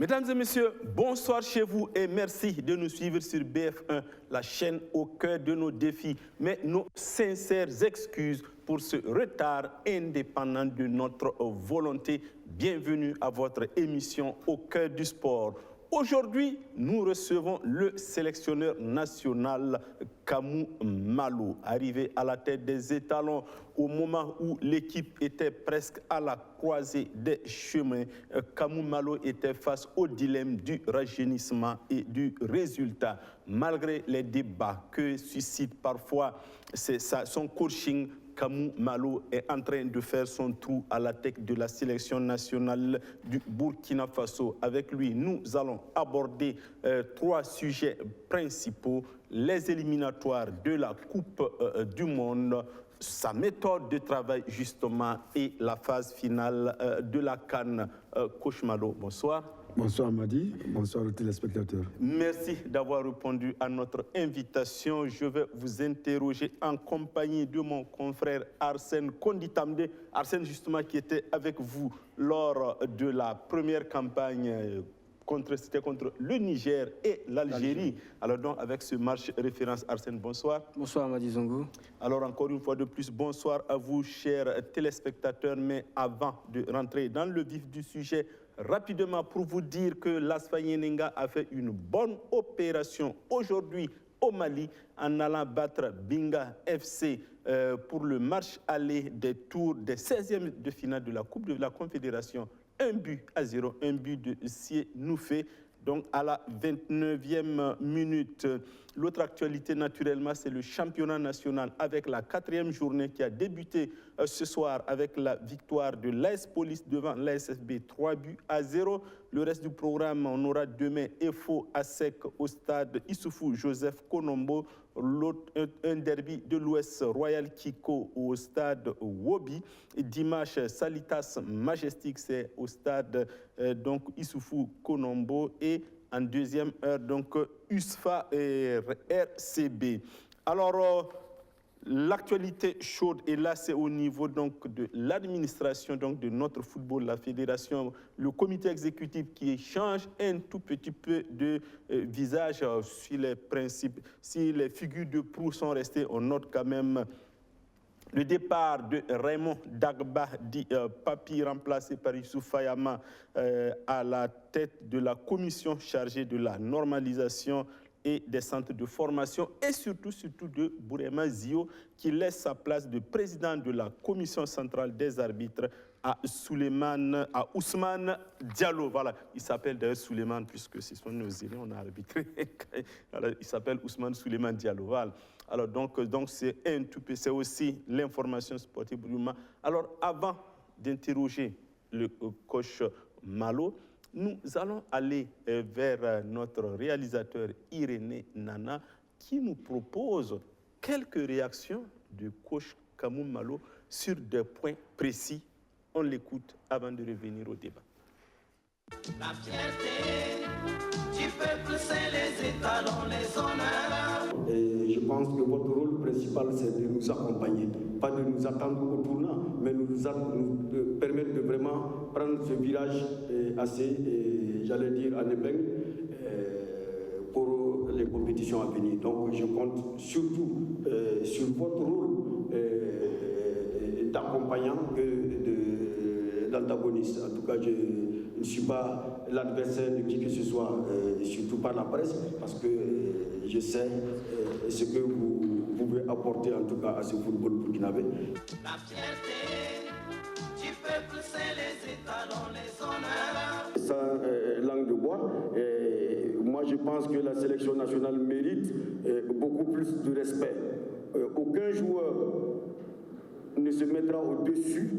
Mesdames et messieurs, bonsoir chez vous et merci de nous suivre sur BF1, la chaîne au cœur de nos défis. Mais nos sincères excuses pour ce retard indépendant de notre volonté. Bienvenue à votre émission au cœur du sport. Aujourd'hui, nous recevons le sélectionneur national Kamou Malo, arrivé à la tête des étalons au moment où l'équipe était presque à la croisée des chemins. Kamou Malo était face au dilemme du rajeunissement et du résultat. Malgré les débats que suscite parfois son coaching, Kamou Malo est en train de faire son trou à la tête de la sélection nationale du Burkina Faso. Avec lui, nous allons aborder trois sujets principaux: les éliminatoires de la Coupe du Monde, sa méthode de travail justement et la phase finale de la CAN. Coach Malo, bonsoir. Bonsoir Madi, bonsoir aux téléspectateurs. Merci d'avoir répondu à notre invitation. Je vais vous interroger en compagnie de mon confrère Arsène Konditamde. Arsène justement qui était avec vous lors de la première campagne contre le Niger et l'Algérie. Alors donc avec ce match référence, Arsène, bonsoir. Bonsoir Madi Zongo. Alors encore une fois de plus, bonsoir à vous chers téléspectateurs. Mais avant de rentrer dans le vif du sujet, rapidement pour vous dire que l'ASFA Yenenga a fait une bonne opération aujourd'hui au Mali en allant battre Binga FC pour le match aller des tours des 16e de finale de la Coupe de la Confédération. 1-0, un but de Sie Noufé, donc à la 29e minute. L'autre actualité, naturellement, c'est le championnat national avec la 4e journée qui a débuté ce soir avec la victoire de l'AS Police devant l'ASFB 3-0. Le reste du programme, on aura demain EFO ASEC au stade Issoufou Joseph Konombo, un derby de l'Ouest Royal Kiko au stade Wobi. Dimanche, Salitas Majestic, c'est au stade donc Issoufou Konombo, et en deuxième heure, donc USFA et RCB. Alors, l'actualité chaude, et là, c'est au niveau donc de l'administration donc de notre football, la fédération, le comité exécutif qui change un tout petit peu de visage sur les principes. Si les figures de proue sont restées, on note quand même le départ de Raymond Dagba, dit Papi, remplacé par Youssouf Fayama à la tête de la commission chargée de la normalisation et des centres de formation, et surtout de Bourema Zio, qui laisse sa place de président de la commission centrale des arbitres à Ousmane Diallo. Voilà, il s'appelle d'ailleurs Souleymane, puisque c'est son Néozélien, on a arbitré. Il s'appelle Ousmane Souleymane Diallo. Voilà. Alors donc c'est un tout peu, c'est aussi l'information sportive. Alors avant d'interroger le coach Malo, nous allons aller vers notre réalisateur Irénée Nana qui nous propose quelques réactions du coach Kamou Malo sur des points précis. On l'écoute avant de revenir au débat. La fierté du peuple, c'est les étalons, les honneurs. Et je pense que votre rôle principal, c'est de nous accompagner, pas de nous attendre au tournant, mais nous permettre de vraiment prendre ce virage assez, j'allais dire, en épingle pour les compétitions à venir. Donc je compte surtout sur votre rôle d'accompagnant que d'antagoniste. En tout cas, je ne suis pas l'adversaire de qui que ce soit, surtout par la presse, parce que je sais ce que vous pouvez apporter en tout cas à ce football burkinabé. La fierté du peuple, c'est les étalons, les honneurs. Sans langue de bois, moi je pense que la sélection nationale mérite beaucoup plus de respect. Aucun joueur ne se mettra au-dessus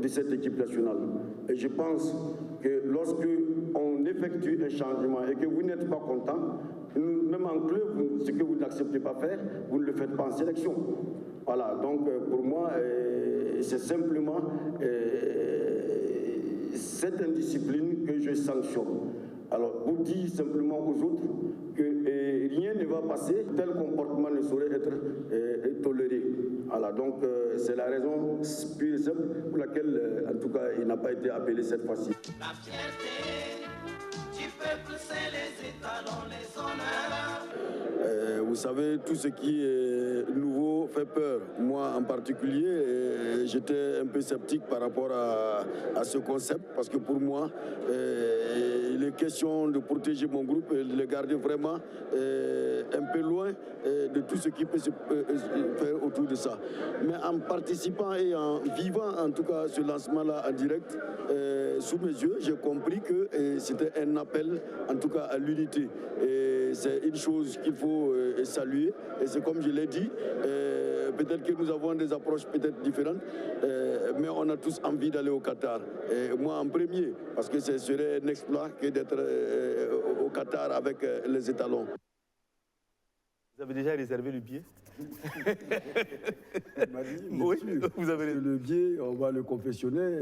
de cette équipe nationale. Et je pense que lorsque on effectue un changement et que vous n'êtes pas content, même en club, ce que vous n'acceptez pas faire, vous ne le faites pas en sélection. Voilà, donc pour moi, c'est simplement cette indiscipline que je sanctionne. Alors, vous dites simplement aux autres que rien ne va passer, tel comportement ne saurait être toléré. Voilà, donc c'est la raison pure et simple pour laquelle, en tout cas, il n'a pas été appelé cette fois-ci. La fierté savez, tout ce qui est nouveau fait peur. Moi en particulier, j'étais un peu sceptique par rapport à ce concept, parce que pour moi, il est question de protéger mon groupe et de le garder vraiment un peu loin de tout ce qui peut se faire autour de ça. Mais en participant et en vivant en tout cas ce lancement-là en direct, sous mes yeux, j'ai compris que c'était un appel en tout cas à l'unité. Et c'est une chose qu'il faut saluer. Et c'est comme je l'ai dit, peut-être que nous avons des approches peut-être différentes, mais on a tous envie d'aller au Qatar. Et moi en premier, parce que ce serait un exploit que d'être au Qatar avec les étalons. Vous avez déjà réservé le billet? Il m'a dit, Oui, vous avez le billet, on va le confectionner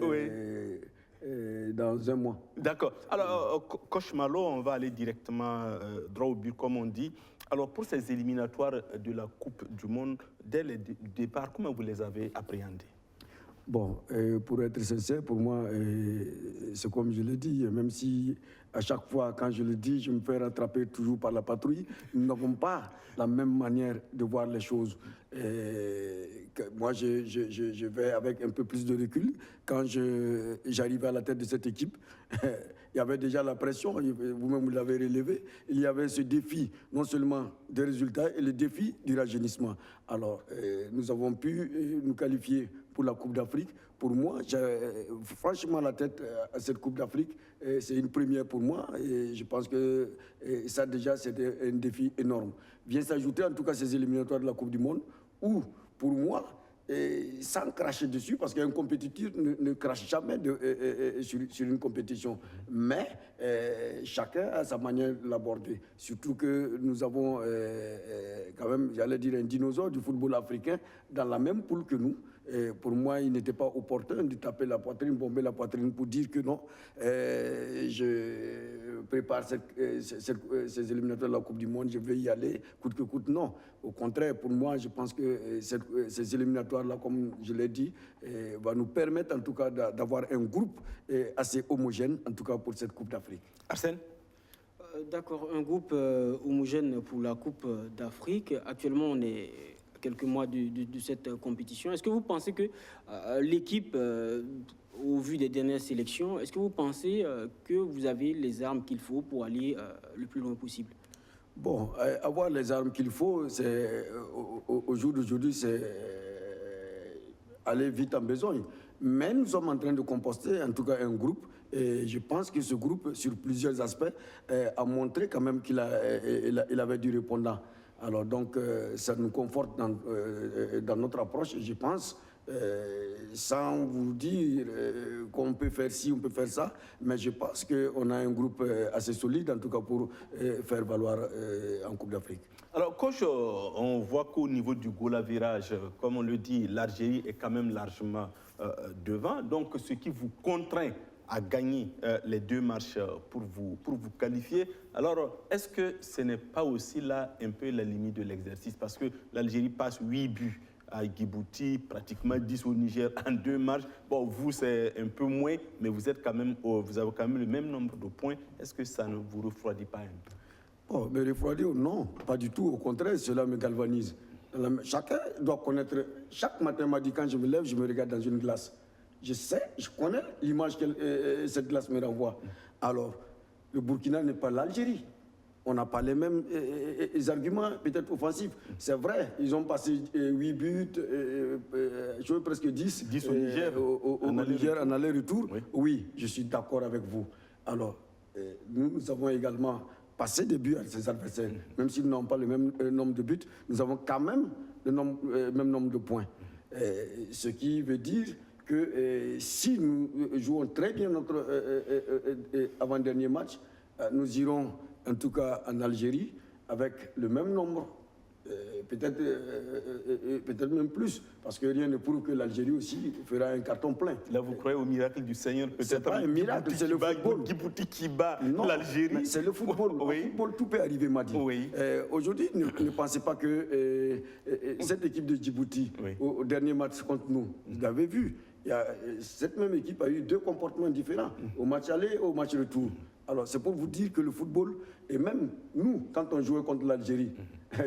dans un mois. D'accord. Alors, Coach Malo, on va aller directement droit au but, comme on dit. Alors, pour ces éliminatoires de la Coupe du Monde, dès le départ, comment vous les avez appréhendés? Bon, pour être sincère, pour moi, c'est comme je l'ai dit, même si à chaque fois, quand je le dis, je me fais rattraper toujours par la patrouille, nous n'avons pas la même manière de voir les choses. Moi, je vais avec un peu plus de recul. Quand j'arrivais à la tête de cette équipe, il y avait déjà la pression, vous-même vous l'avez relevé, il y avait ce défi, non seulement des résultats, et le défi du rajeunissement. Alors, nous avons pu nous qualifier pour la Coupe d'Afrique. Pour moi, franchement, la tête à cette Coupe d'Afrique, c'est une première pour moi. Et je pense que ça, déjà, c'était un défi énorme. Vient s'ajouter, en tout cas, ces éliminatoires de la Coupe du Monde, où, pour moi, sans cracher dessus, parce qu'un compétiteur ne crache jamais sur une compétition. Mais chacun a sa manière de l'aborder. Surtout que nous avons quand même, j'allais dire, un dinosaure du football africain dans la même poule que nous. Pour moi, il n'était pas opportun de taper la poitrine, bomber la poitrine pour dire que non, je prépare ces éliminatoires de la Coupe du Monde, je vais y aller, coûte que coûte. Non, au contraire, pour moi, je pense que ces éliminatoires-là, comme je l'ai dit, va nous permettre en tout cas d'avoir un groupe assez homogène, en tout cas pour cette Coupe d'Afrique. Arsène? D'accord, un groupe homogène pour la Coupe d'Afrique. Actuellement, on est quelques mois de cette compétition. Est-ce que vous pensez que l'équipe, au vu des dernières sélections, est-ce que vous pensez que vous avez les armes qu'il faut pour aller le plus loin possible? Bon, avoir les armes qu'il faut, au jour d'aujourd'hui, c'est aller vite en besogne. Mais nous sommes en train de composter, en tout cas, un groupe. Et je pense que ce groupe, sur plusieurs aspects, a montré quand même qu'il avait du répondant. Alors donc, ça nous conforte dans notre approche, je pense, sans vous dire qu'on peut faire ci, on peut faire ça, mais je pense qu'on a un groupe assez solide, en tout cas pour faire valoir en Coupe d'Afrique. Alors, coach, on voit qu'au niveau du goal à virage, comme on le dit, l'Algérie est quand même largement devant, donc ce qui vous contraint à gagner les deux matchs pour vous qualifier. Alors, est-ce que ce n'est pas aussi là un peu la limite de l'exercice? Parce que l'Algérie passe 8 buts à Djibouti, pratiquement 10 au Niger en 2 matchs. Bon, vous, c'est un peu moins, mais vous avez quand même le même nombre de points. Est-ce que ça ne vous refroidit pas un peu? Bon, me refroidir, non, pas du tout. Au contraire, cela me galvanise. Chacun doit connaître. Chaque matin, m'a dit, quand je me lève, je me regarde dans une glace. Je sais, je connais l'image que cette glace me renvoie. Alors, le Burkina n'est pas l'Algérie. On n'a pas les mêmes arguments, peut-être offensifs. C'est vrai, ils ont passé 8 buts, je veux presque 10. 10 au Niger. Au Niger en aller-retour. Oui. Oui, je suis d'accord avec vous. Alors, nous avons également passé des buts à ces adversaires. Même s'ils n'ont pas le même nombre de buts, nous avons quand même le même nombre de points. Ce qui veut dire que si nous jouons très bien notre avant-dernier match, nous irons en tout cas en Algérie avec le même nombre, peut-être même plus, parce que rien ne prouve que l'Algérie aussi fera un carton plein. Là, vous croyez au miracle du Seigneur? C'est pas un miracle, c'est le football. Djibouti qui bat l'Algérie. C'est le football. Oui. Au football, tout peut arriver, m'a dit. Oui. Aujourd'hui, ne pensez pas que cette équipe de Djibouti, oui, au dernier match contre nous, vous l'avez vu, cette même équipe a eu 2 comportements différents, au match aller et au match retour. Alors, c'est pour vous dire que le football, et même nous, quand on jouait contre l'Algérie,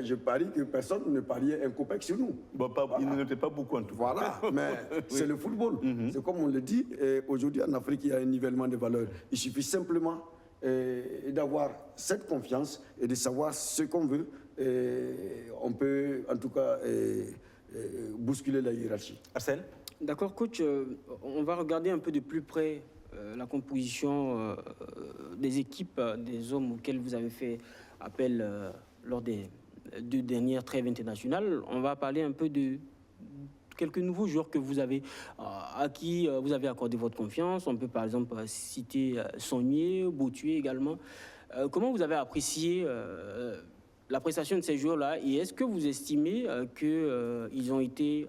je parie que personne ne pariait un copec sur nous. Bon, il n'en était pas beaucoup en tout cas. Voilà, mais c'est le football. C'est comme on le dit, aujourd'hui en Afrique, il y a un nivellement de valeurs. Il suffit simplement d'avoir cette confiance et de savoir ce qu'on veut. On peut, en tout cas, bousculer la hiérarchie. Arsène? D'accord, coach. On va regarder un peu de plus près la composition des équipes, des hommes auxquels vous avez fait appel lors des deux dernières trêves internationales. On va parler un peu de quelques nouveaux joueurs que vous avez, à qui vous avez accordé votre confiance. On peut par exemple citer Saunier, Bottier également. Comment vous avez apprécié la prestation de ces joueurs-là et est-ce que vous estimez qu'ils ont été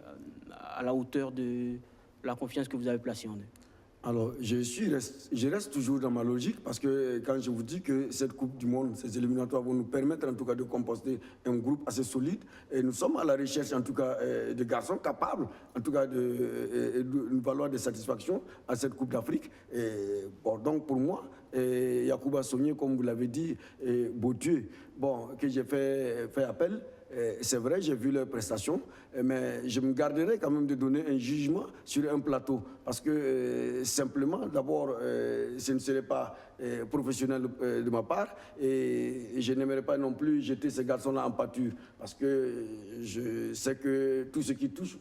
à la hauteur de la confiance que vous avez placée en eux? Alors, je reste toujours dans ma logique parce que quand je vous dis que cette Coupe du Monde, ces éliminatoires vont nous permettre en tout cas de composter un groupe assez solide et nous sommes à la recherche en tout cas de garçons capables en tout cas d'une valeur de satisfaction à cette Coupe d'Afrique. Bon, donc pour moi, Yacouba Saunier, comme vous l'avez dit, et Bottier, bon, que j'ai fait appel. C'est vrai, j'ai vu leurs prestations, mais je me garderai quand même de donner un jugement sur un plateau. Parce que simplement, d'abord, ce ne serait pas professionnel de ma part. Et je n'aimerais pas non plus jeter ces garçons-là en pâture. Parce que je sais que tout ce qui touche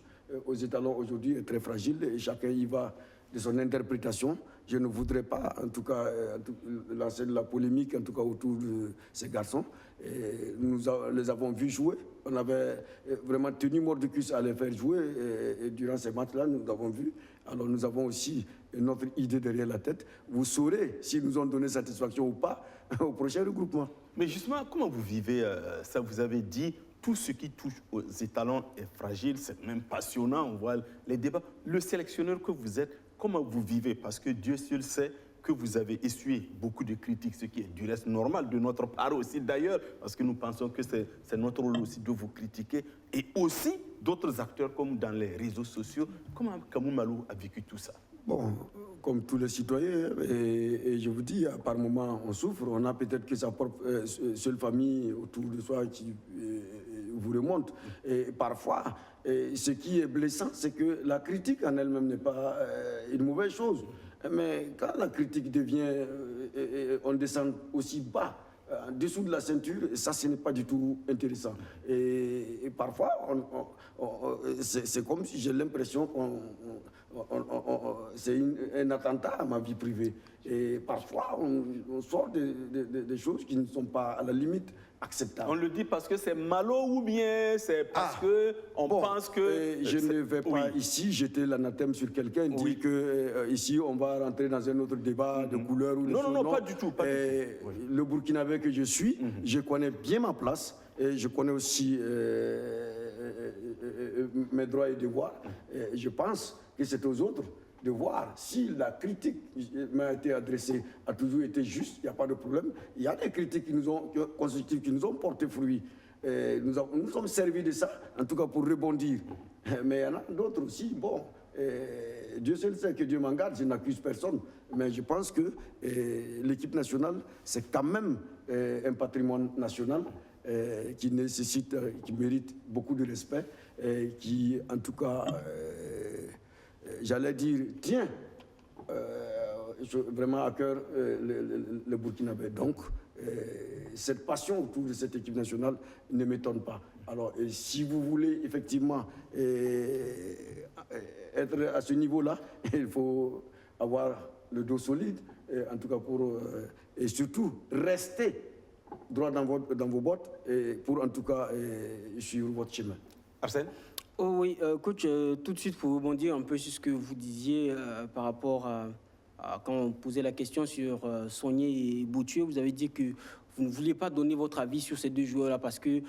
aux étalons aujourd'hui est très fragile et chacun y va de son interprétation. Je ne voudrais pas, en tout cas, lancer de la polémique, en tout cas, autour de ces garçons. Nous les avons vus jouer. On avait vraiment tenu mordicus à les faire jouer. Et durant ces matchs-là, nous avons vu. Alors, nous avons aussi notre idée derrière la tête. Vous saurez s'ils nous ont donné satisfaction ou pas au prochain regroupement. Mais justement, comment vous vivez ça? Vous avez dit tout ce qui touche aux étalons est fragile, c'est même passionnant. On voit les débats. Le sélectionneur que vous êtes, comment vous vivez? Parce que Dieu seul sait que vous avez essuyé beaucoup de critiques, ce qui est du reste normal de notre part aussi d'ailleurs, parce que nous pensons que c'est notre rôle aussi de vous critiquer, et aussi d'autres acteurs comme dans les réseaux sociaux. Comment Kamou Malou a vécu tout ça? Bon, comme tous les citoyens, et je vous dis, par moments on souffre, on a peut-être que sa propre seule famille autour de soi qui vous remonte. Et parfois, ce qui est blessant, c'est que la critique en elle-même n'est pas une mauvaise chose. Mais quand la critique devient, on descend aussi bas, en dessous de la ceinture, ça, ce n'est pas du tout intéressant. Et parfois, c'est comme si j'ai l'impression qu'on c'est un attentat à ma vie privée. Et parfois, on sort des choses qui ne sont pas à la limite acceptables. On le dit parce que c'est malo ou bien c'est parce qu'on pense que... Je ne vais pas ici jeter l'anathème sur quelqu'un, dire que ici on va rentrer dans un autre débat de couleur ou de non, pas du tout. Le Burkinabé que je suis, je connais bien ma place et je connais aussi mes droits et devoirs. Et je pense que c'est aux autres de voir si la critique m'a été adressée a toujours été juste, il n'y a pas de problème. Il y a des critiques constructives qui nous ont porté fruit. Nous sommes servis de ça, en tout cas pour rebondir. Mais il y en a d'autres aussi. Bon, Dieu seul sait que Dieu m'en garde, je n'accuse personne. Mais je pense que l'équipe nationale, c'est quand même un patrimoine national qui nécessite, qui mérite beaucoup de respect, qui, en tout cas, j'allais dire, tiens, vraiment à cœur le Burkinabé. Donc, cette passion autour de cette équipe nationale ne m'étonne pas. Alors, si vous voulez effectivement être à ce niveau-là, il faut avoir le dos solide, en tout cas et surtout rester droit dans vos bottes pour en tout cas suivre votre chemin. Arsène? Oh oui, coach, tout de suite pour rebondir un peu sur ce que vous disiez par rapport à quand on posait la question sur Saunier et Bottier, vous avez dit que vous ne vouliez pas donner votre avis sur ces deux joueurs-là parce que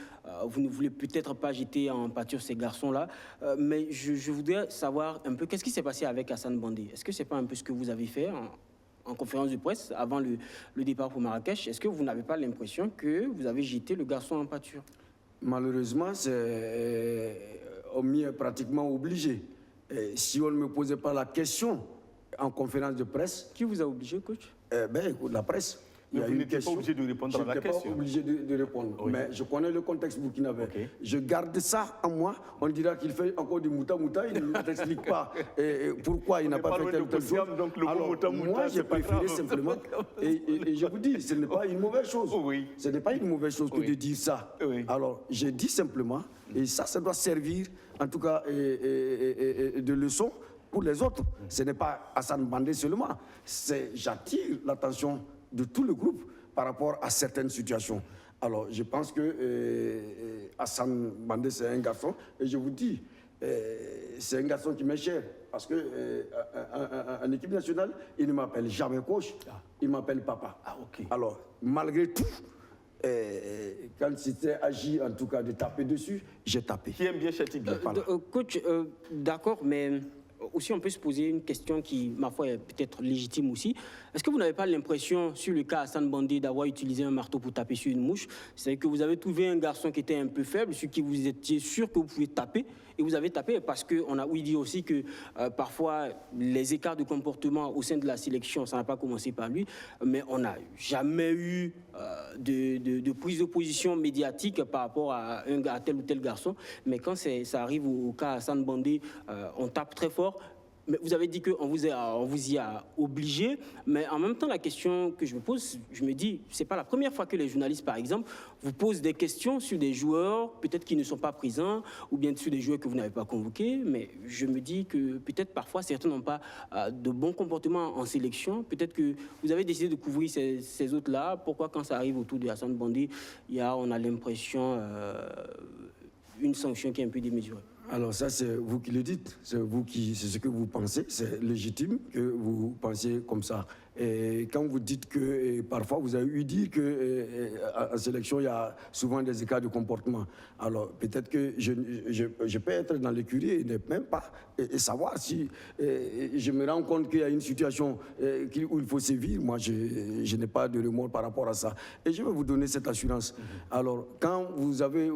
vous ne voulez peut-être pas jeter en pâture ces garçons-là. Mais je voudrais savoir un peu qu'est-ce qui s'est passé avec Hassan Bandé. Est-ce que ce n'est pas un peu ce que vous avez fait en conférence de presse avant le départ pour Marrakech? Est-ce que vous n'avez pas l'impression que vous avez jeté le garçon en pâture? Malheureusement, on m'y est pratiquement obligé. Si on ne me posait pas la question en conférence de presse... Qui vous a obligé, coach? Écoute, la presse. Il y a vous une n'étiez pas question. obligé de répondre à la question. Je n'étais pas obligé de répondre, Oui. mais je connais le contexte burkinabé. Ok. Je garde ça en moi. On dira qu'il fait encore du mouta-mouta, il ne t'explique pas pourquoi il n'a n'est pas pas fait loin telle de ou telle chose. Kosiam, donc le mot Alors, mouta-mouta, moi, c'est j'ai pas préféré grave. simplement, et je vous dis, ce n'est pas une mauvaise chose. Oui. Ce n'est pas une mauvaise chose que Oui. de dire ça. Oui. Alors, j'ai dit simplement, et ça doit servir, en tout cas, de leçon pour les autres. Ce n'est pas Hassan Bandé seulement. J'attire l'attention de tout le groupe par rapport à certaines situations. Alors, je pense que Hassan Bandé, c'est un garçon, et je vous dis, c'est un garçon qui m'est cher, parce que en équipe nationale, il ne m'appelle jamais coach, il m'appelle papa. Ah, ok. Alors, malgré tout, quand c'était agi, en tout cas, de taper dessus, j'ai tapé. Qui aime bien châtie bien. Voilà. Coach, d'accord, mais aussi on peut se poser une question qui, ma foi, est peut-être légitime aussi. Est-ce que vous n'avez pas l'impression, sur le cas Hassan Bandé, d'avoir utilisé un marteau pour taper sur une mouche? C'est-à-dire que vous avez trouvé un garçon qui était un peu faible, sur qui vous étiez sûr que vous pouvez taper, et vous avez tapé parce qu'on a ouï dire aussi que parfois les écarts de comportement au sein de la sélection, ça n'a pas commencé par lui, mais on n'a jamais eu de prise de position médiatique par rapport à tel ou tel garçon. Mais quand ça arrive au cas Hassan Bandé, on tape très fort. Mais vous avez dit qu'on vous y a obligé, mais en même temps, la question que je me pose, je me dis, c'est pas la première fois que les journalistes, par exemple, vous posent des questions sur des joueurs, peut-être qui ne sont pas présents, ou bien sur des joueurs que vous n'avez pas convoqués, mais je me dis que peut-être parfois certains n'ont pas de bons comportements en sélection, peut-être que vous avez décidé de couvrir ces autres-là. Pourquoi quand ça arrive autour de Hassan Bandé, on a l'impression une sanction qui est un peu démesurée? Alors ça, c'est vous qui le dites, c'est ce que vous pensez, c'est légitime que vous pensiez comme ça. Et quand vous dites que parfois vous avez eu dit qu'en sélection, il y a souvent des écarts de comportement. Alors peut-être que je peux être dans l'écurie et ne même pas savoir si je me rends compte qu'il y a une situation où il faut sévir. Moi, je n'ai pas de remords par rapport à ça. Et je vais vous donner cette assurance. Alors quand vous avez,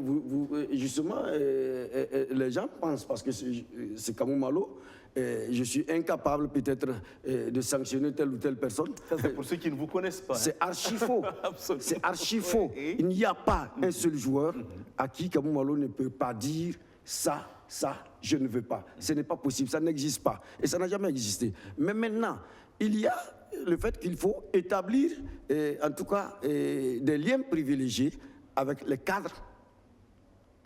justement, les gens pensent, parce que c'est Kamou Malo, je suis incapable peut-être de sanctionner telle ou telle personne. Ça, c'est pour ceux qui ne vous connaissent pas. C'est archi faux. Absolument. C'est archi faux. Oui. Il n'y a pas un seul joueur à qui Kamou Malo ne peut pas dire ça, je ne veux pas. Ce n'est pas possible, ça n'existe pas. Et ça n'a jamais existé. Mais maintenant, il y a le fait qu'il faut établir, en tout cas, des liens privilégiés avec les cadres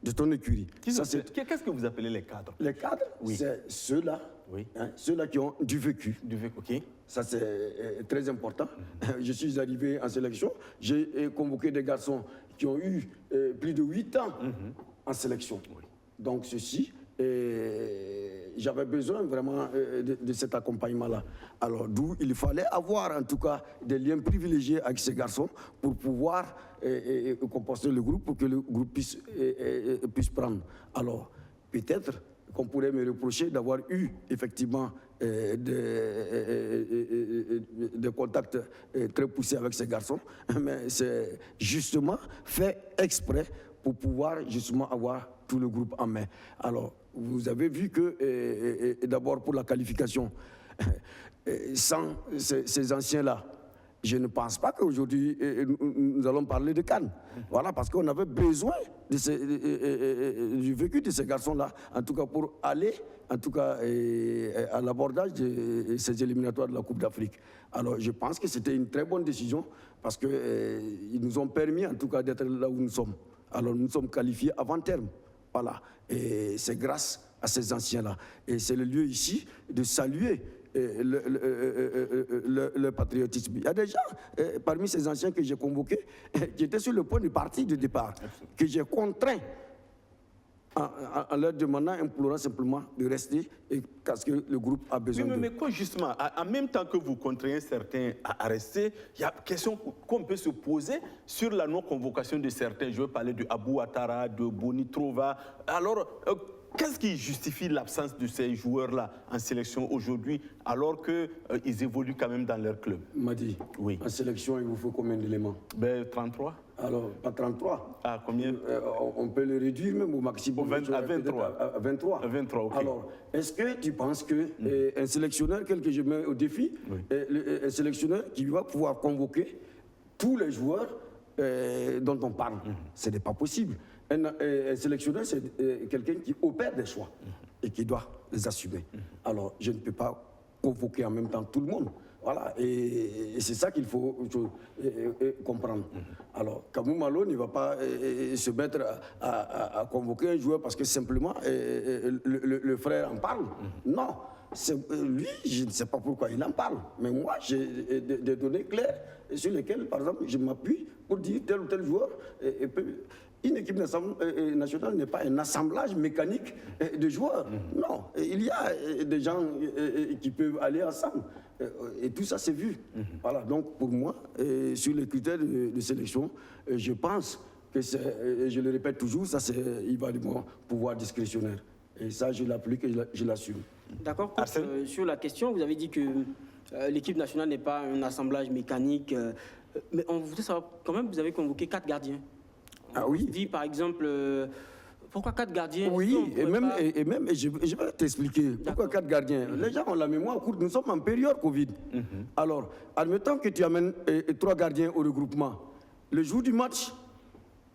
de ton écurie. Qu'est-ce que vous appelez les cadres? Les cadres, Oui. c'est ceux-là, Oui. Ceux-là qui ont du vécu. Ok. Ça, c'est très important. Je suis arrivé en sélection, j'ai convoqué des garçons qui ont eu plus de 8 ans en sélection. Donc, ceci, j'avais besoin vraiment de cet accompagnement-là. Alors, d'où il fallait avoir en tout cas des liens privilégiés avec ces garçons pour pouvoir composter le groupe, pour que le groupe puisse prendre. Alors, peut-être qu'on pourrait me reprocher d'avoir eu effectivement des contacts très poussés avec ces garçons, mais c'est justement fait exprès pour pouvoir justement avoir tout le groupe en main. Alors, vous avez vu que, d'abord pour la qualification, sans ces anciens-là, je ne pense pas qu'aujourd'hui, nous allons parler de CAN. Voilà, parce qu'on avait besoin du vécu de ces garçons-là, en tout cas pour aller, en tout cas, à l'abordage de ces éliminatoires de la Coupe d'Afrique. Alors, je pense que c'était une très bonne décision, parce qu'ils nous ont permis, en tout cas, d'être là où nous sommes. Alors, nous sommes qualifiés avant terme. Voilà. Et c'est grâce à ces anciens-là. Et c'est le lieu ici de saluer le patriotisme. Il y a des gens parmi ces anciens que j'ai convoqués qui étaient sur le point de partir de départ, que j'ai contraint en leur demandant, implorant simplement de rester parce que le groupe a besoin mais quoi justement, en même temps que vous contraignez certains à rester, il y a une question qu'on peut se poser sur la non-convocation de certains. Je veux parler de Abou Attara, de Boni Trova. Alors, qu'est-ce qui justifie l'absence de ces joueurs-là en sélection aujourd'hui, alors qu'ils évoluent quand même dans leur club? Madi, oui. En sélection, il vous faut combien d'éléments? 33. Alors, pas 33. Ah, combien? On peut le réduire même au maximum. À 23. À 23. À 23, ok. Alors, est-ce que tu penses qu'un sélectionneur, quel que je mets au défi, un sélectionneur qui va pouvoir convoquer tous les joueurs dont on parle. Ce n'est pas possible. Un sélectionneur, c'est quelqu'un qui opère des choix et qui doit les assumer. Alors, je ne peux pas convoquer en même temps tout le monde. Voilà, et c'est ça qu'il faut comprendre. Alors, Kamou Malo ne va pas se mettre à convoquer un joueur parce que simplement le frère en parle. Non, lui, je ne sais pas pourquoi il en parle. Mais moi, j'ai des données claires sur lesquelles, par exemple, je m'appuie pour dire tel ou tel joueur. Une équipe nationale n'est pas un assemblage mécanique de joueurs. Non, il y a des gens qui peuvent aller ensemble. Et tout ça, c'est vu. Voilà, donc pour moi, sur les critères de sélection, je pense que je le répète toujours, ça c'est il va du pouvoir discrétionnaire. Et ça, je l'applique et je l'assume. D'accord. Sur la question, vous avez dit que l'équipe nationale n'est pas un assemblage mécanique. Mais on voudrait savoir, quand même, vous avez convoqué 4 gardiens. Ah oui. On dit par exemple, pourquoi 4 gardiens? Oui, et je vais t'expliquer. Pourquoi 4 gardiens? Les gens ont la mémoire courte, nous sommes en période Covid. Alors, admettons que tu amènes 3 gardiens au regroupement. Le jour du match,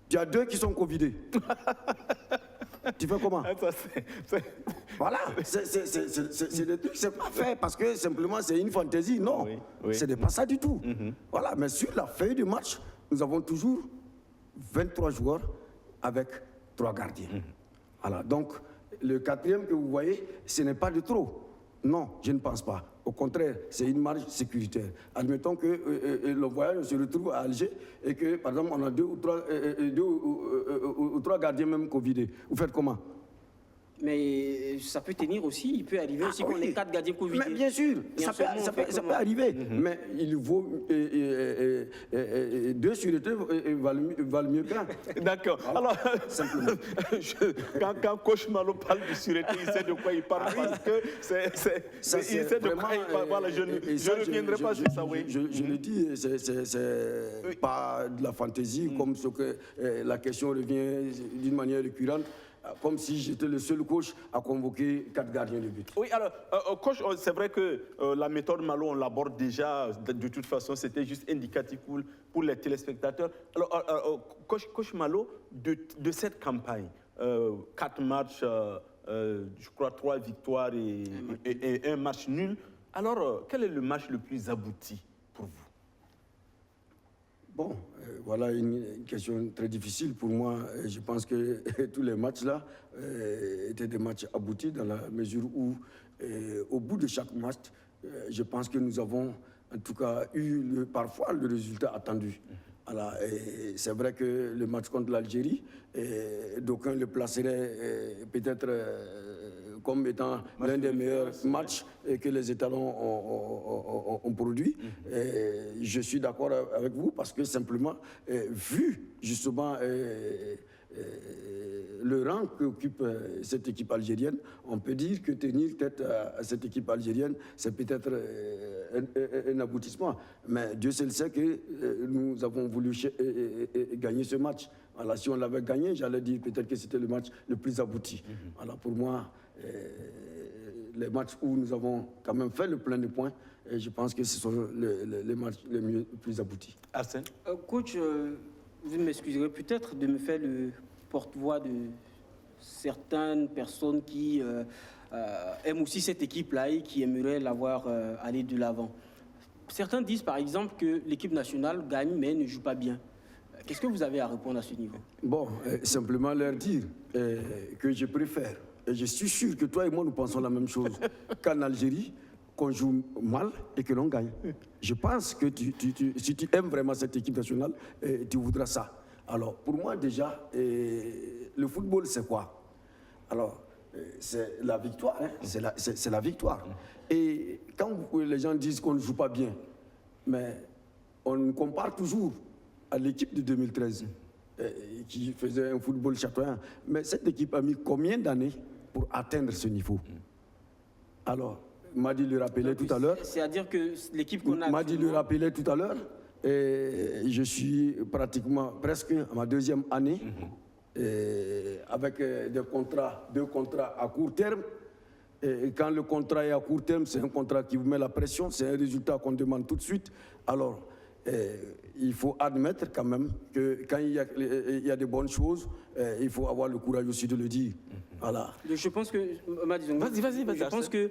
tu as 2 qui sont Covidés. Tu fais comment? Voilà, c'est des trucs, c'est pas fait parce que simplement c'est une fantaisie. Non, ce n'est pas ça du tout. Voilà, mais sur la feuille de match, nous avons toujours 23 joueurs avec 3 gardiens. Voilà, donc le 4e que vous voyez, ce n'est pas de trop. Non, je ne pense pas. Au contraire, c'est une marge sécuritaire. Admettons que le voyage se retrouve à Alger et que, par exemple, on a 2 ou 3 gardiens même Covidés. Vous faites comment? Mais ça peut tenir aussi, il peut arriver aussi qu'on ait 4 gardiens Covidés. Mais bien sûr, ça peut arriver. Mais il vaut 2 sûretés valent mieux qu'un. D'accord. Alors, quand Coach Malo parle de sûreté, il sait de quoi il parle parce que il sait de quoi il parle. Voilà, je ne reviendrai pas sur ça, oui. Je le dis, c'est pas de la fantaisie comme ce que la question revient d'une manière récurrente. Comme si j'étais le seul coach à convoquer 4 gardiens de but. Oui, alors, coach, c'est vrai que la méthode Malo, on l'aborde déjà. De toute façon, c'était juste indicatif pour les téléspectateurs. Alors, coach Malo, de cette campagne, 4 matchs, je crois 3 victoires et un match nul. Alors, quel est le match le plus abouti pour vous? Bon, voilà une question très difficile pour moi. Je pense que tous les matchs-là étaient des matchs aboutis dans la mesure où, au bout de chaque match, je pense que nous avons en tout cas eu parfois le résultat attendu. C'est vrai que le match contre l'Algérie, d'aucuns le placeraient peut-être comme étant l'un des meilleurs matchs que les étalons ont produit. Je suis d'accord avec vous parce que simplement, vu justement le rang qu'occupe cette équipe algérienne, on peut dire que tenir tête à cette équipe algérienne, c'est peut-être un aboutissement. Mais Dieu seul sait que nous avons voulu gagner ce match. Alors, si on l'avait gagné, j'allais dire peut-être que c'était le match le plus abouti. Alors, pour moi, les matchs où nous avons quand même fait le plein de points, je pense que ce sont les matchs les plus aboutis. Arsène? Coach, vous m'excuserez peut-être de me faire le porte-voix de certaines personnes qui aiment aussi cette équipe-là et qui aimeraient la voir aller de l'avant. Certains disent par exemple que l'équipe nationale gagne mais ne joue pas bien. Qu'est-ce que vous avez à répondre à ce niveau? Bon, simplement leur dire que je préfère, et je suis sûr que toi et moi nous pensons la même chose, qu'en Algérie, qu'on joue mal et que l'on gagne. Je pense que si tu aimes vraiment cette équipe nationale, tu voudras ça. Alors, pour moi déjà, le football c'est quoi? Alors, c'est la victoire, hein? C'est la victoire. Et quand les gens disent qu'on ne joue pas bien, mais on compare toujours à l'équipe de 2013 qui faisait un football chatoyant. Mais cette équipe a mis combien d'années pour atteindre ce niveau? Alors, Madi le rappelait tout à l'heure. C'est-à-dire que l'équipe qu'on a... Madi le rappelait tout à l'heure. Et je suis pratiquement presque à ma 2e année avec deux contrats à court terme. Et quand le contrat est à court terme, c'est un contrat qui vous met la pression, c'est un résultat qu'on demande tout de suite. Alors, il faut admettre quand même que quand il y a de bonnes choses, il faut avoir le courage aussi de le dire. Voilà. Je pense que, Vas-y, je pense que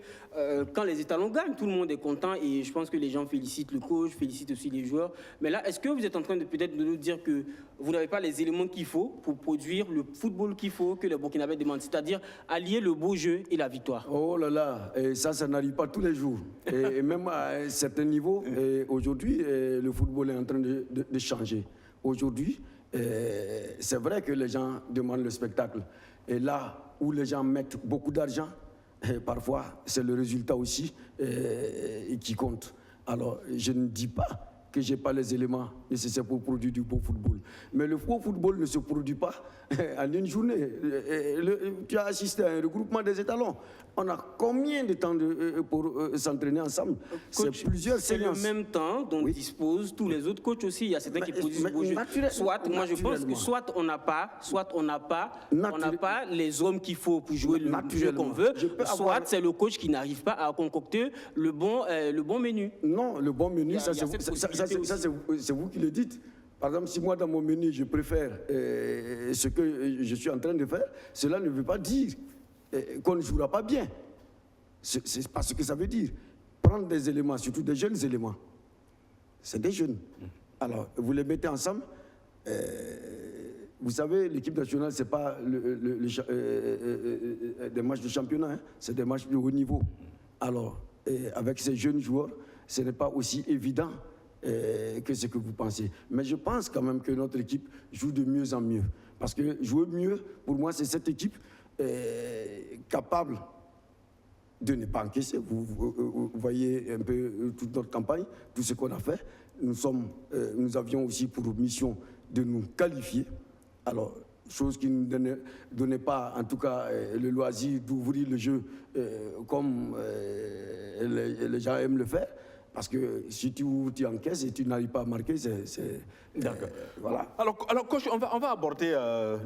quand les étalons gagnent, tout le monde est content et je pense que les gens félicitent le coach, félicitent aussi les joueurs. Mais là, est-ce que vous êtes en train de peut-être de nous dire que vous n'avez pas les éléments qu'il faut pour produire le football qu'il faut, que les Burkinabés demandent, c'est-à-dire allier le beau jeu et la victoire? Oh là là, et ça n'arrive pas tous les jours. Et même à un certain niveau, aujourd'hui, le football est en train de changer. Aujourd'hui, c'est vrai que les gens demandent le spectacle. Et là où les gens mettent beaucoup d'argent, parfois, c'est le résultat aussi qui compte. Alors, je ne dis pas que je n'ai pas les éléments nécessaires pour produire du beau football. Mais le beau football ne se produit pas en une journée. Tu as assisté à un regroupement des étalons. On a combien de temps pour s'entraîner ensemble? C'est plusieurs séances. C'est le même temps dont disposent tous les autres coachs aussi. Il y a certains qui produisent du beau jeu. Soit, moi je pense que soit on n'a pas les hommes qu'il faut pour jouer le jeu qu'on veut, soit c'est le coach qui n'arrive pas à concocter le bon menu. Non, le bon menu, ça c'est vous qui le dites. Par exemple, si moi dans mon menu je préfère ce que je suis en train de faire, cela ne veut pas dire qu'on ne jouera pas bien. C'est pas ce que ça veut dire. Prendre des éléments, surtout des jeunes éléments. C'est des jeunes. Alors, vous les mettez ensemble. Vous savez, l'équipe nationale, ce n'est pas des matchs de championnat, hein, c'est des matchs de haut niveau. Alors, avec ces jeunes joueurs, ce n'est pas aussi évident que ce que vous pensez. Mais je pense quand même que notre équipe joue de mieux en mieux. Parce que jouer mieux, pour moi, c'est cette équipe capable de ne pas encaisser. Vous voyez un peu toute notre campagne, tout ce qu'on a fait. Nous avions aussi pour mission de nous qualifier. Alors, chose qui ne nous donnait pas, en tout cas, le loisir d'ouvrir le jeu comme les gens aiment le faire. Parce que si tu encaisses et tu n'arrives pas à marquer, D'accord. Voilà. Alors, coach, on va aborder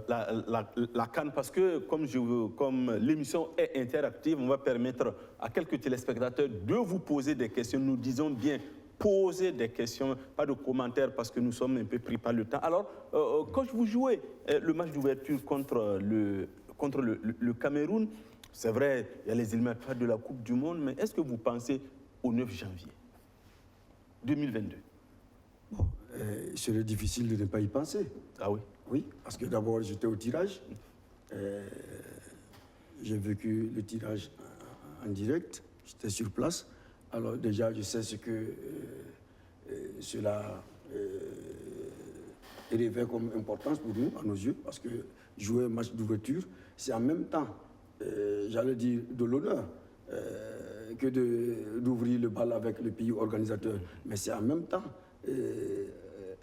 la CAN parce que comme l'émission est interactive, on va permettre à quelques téléspectateurs de vous poser des questions. Nous disons bien poser des questions, pas de commentaires parce que nous sommes un peu pris par le temps. Alors, coach, vous jouez le match d'ouverture contre le Cameroun. C'est vrai, il y a les éliminatoires de la Coupe du Monde, mais est-ce que vous pensez au 9 janvier 2022? Bon, serait difficile de ne pas y penser. Ah oui? Oui, parce que d'abord, j'étais au tirage. J'ai vécu le tirage en direct. J'étais sur place. Alors déjà, je sais ce que cela revêt comme importance pour nous, à nos yeux, parce que jouer un match d'ouverture, c'est en même temps, j'allais dire, de l'honneur. Que d'ouvrir le bal avec le pays organisateur. Mais c'est en même temps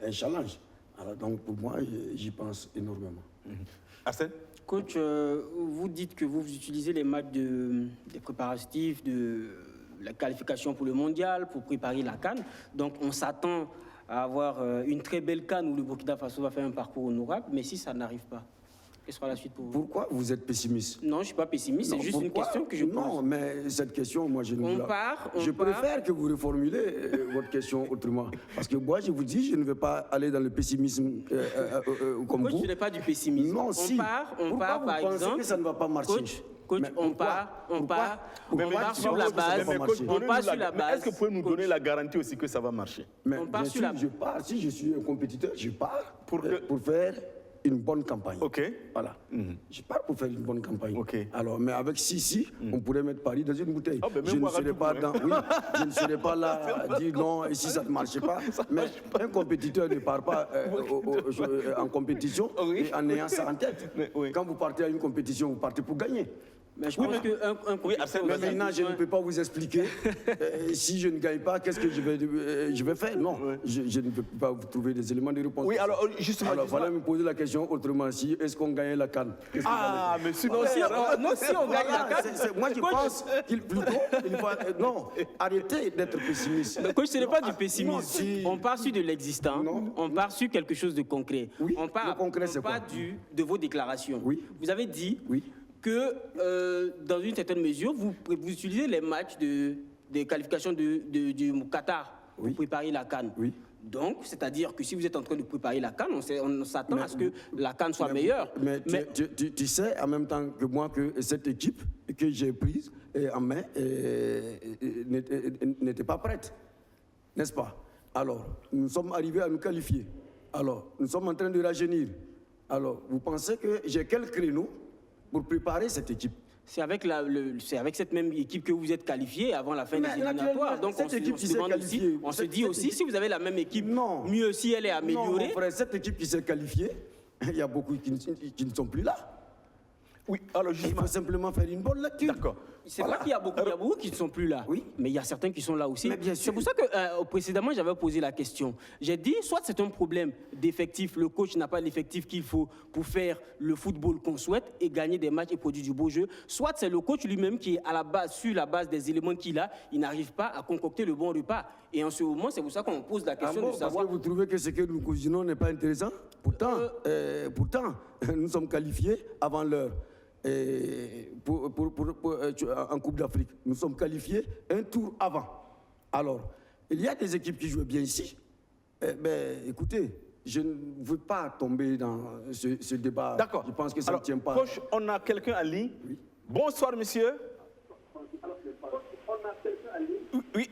un challenge. Alors donc pour moi, j'y pense énormément. Arsène? Coach, vous dites que vous utilisez les matchs des préparatifs, de la qualification pour le mondial, pour préparer la CAN. Donc on s'attend à avoir une très belle CAN où le Burkina Faso va faire un parcours honorable. Mais si ça n'arrive pas, quelle sera la suite pour vous? Pourquoi vous êtes pessimiste? Non, je ne suis pas pessimiste, c'est juste une question que je pose. Non, mais cette question, moi, je ne Je préfère que vous reformulez votre question autrement. Parce que moi, je vous dis, je ne vais pas aller dans le pessimisme comme Coach, vous. ce n'est pas du pessimisme. Non, si. On part par exemple... que ça ne va pas marcher? Coach, on part sur la base. On part sur la base. Est-ce que vous pouvez nous donner la garantie aussi que ça va marcher? Mais on part bien sur sûr, la... je pars. Si je suis un compétiteur, je pars pour faire une bonne campagne. OK. Voilà. Je pars pour faire une bonne campagne. OK. Alors, mais avec Sissi, on pourrait mettre Paris dans une bouteille. Ben je ne serais pas je ne serais pas là à dire non, et si ça ne marche pas. Mais un compétiteur ne part pas en compétition et en ayant ça en tête. Quand vous partez à une compétition, vous partez pour gagner. Mais je pense que mais maintenant, je ne peux pas vous expliquer si je ne gagne pas, qu'est-ce que je vais faire. Non, je ne peux pas vous trouver des éléments de réponse. Oui, alors justement. Alors, voilà me poser la question autrement. Si est-ce qu'on gagne la CAN? Ah, mais super. Non, si on gagne la CAN. Moi, je pense qu'il faut. Non, arrêtez d'être pessimiste. Mais coach, ce n'est pas du pessimisme. On part sur de l'existant. On part sur quelque chose de concret. Oui, on part de vos déclarations. Oui. Vous avez dit. Oui. Que dans une certaine mesure, vous utilisez les matchs de qualification du Qatar pour préparer la CAN. Oui. Donc, c'est-à-dire que si vous êtes en train de préparer la CAN, on s'attend à ce que la CAN soit meilleure. Mais tu sais en même temps que moi que cette équipe que j'ai prise en main n'était pas prête, n'est-ce pas? Alors, nous sommes arrivés à nous qualifier. Alors, nous sommes en train de rajeunir. Alors, vous pensez que j'ai quel créneau pour préparer cette équipe? C'est avec cette même équipe que vous êtes qualifié avant la fin des éliminatoires. Donc on se dit aussi, si vous avez la même équipe, mieux si elle est améliorée. Non, mon frère, cette équipe qui s'est qualifiée, il y a beaucoup qui ne sont plus là. Oui, alors il faut simplement faire une bonne lecture. D'accord. C'est vrai qu'il y a beaucoup qui ne sont plus là. Oui. Mais il y a certains qui sont là aussi. C'est pour ça que précédemment, j'avais posé la question. J'ai dit, soit c'est un problème d'effectif, le coach n'a pas l'effectif qu'il faut pour faire le football qu'on souhaite et gagner des matchs et produire du beau jeu. Soit c'est le coach lui-même qui, sur la base des éléments qu'il a, il n'arrive pas à concocter le bon repas. Et en ce moment, c'est pour ça qu'on pose la question de savoir... Parce que vous trouvez que ce que nous cousinons n'est pas intéressant? Pourtant, nous sommes qualifiés avant l'heure. En Coupe d'Afrique, nous sommes qualifiés un tour avant. Alors, il y a des équipes qui jouent bien ici. Écoutez, je ne veux pas tomber dans ce débat. D'accord. Je pense que ça ne tient pas. Coach, on a quelqu'un en ligne. Oui. Bonsoir, monsieur. Oui.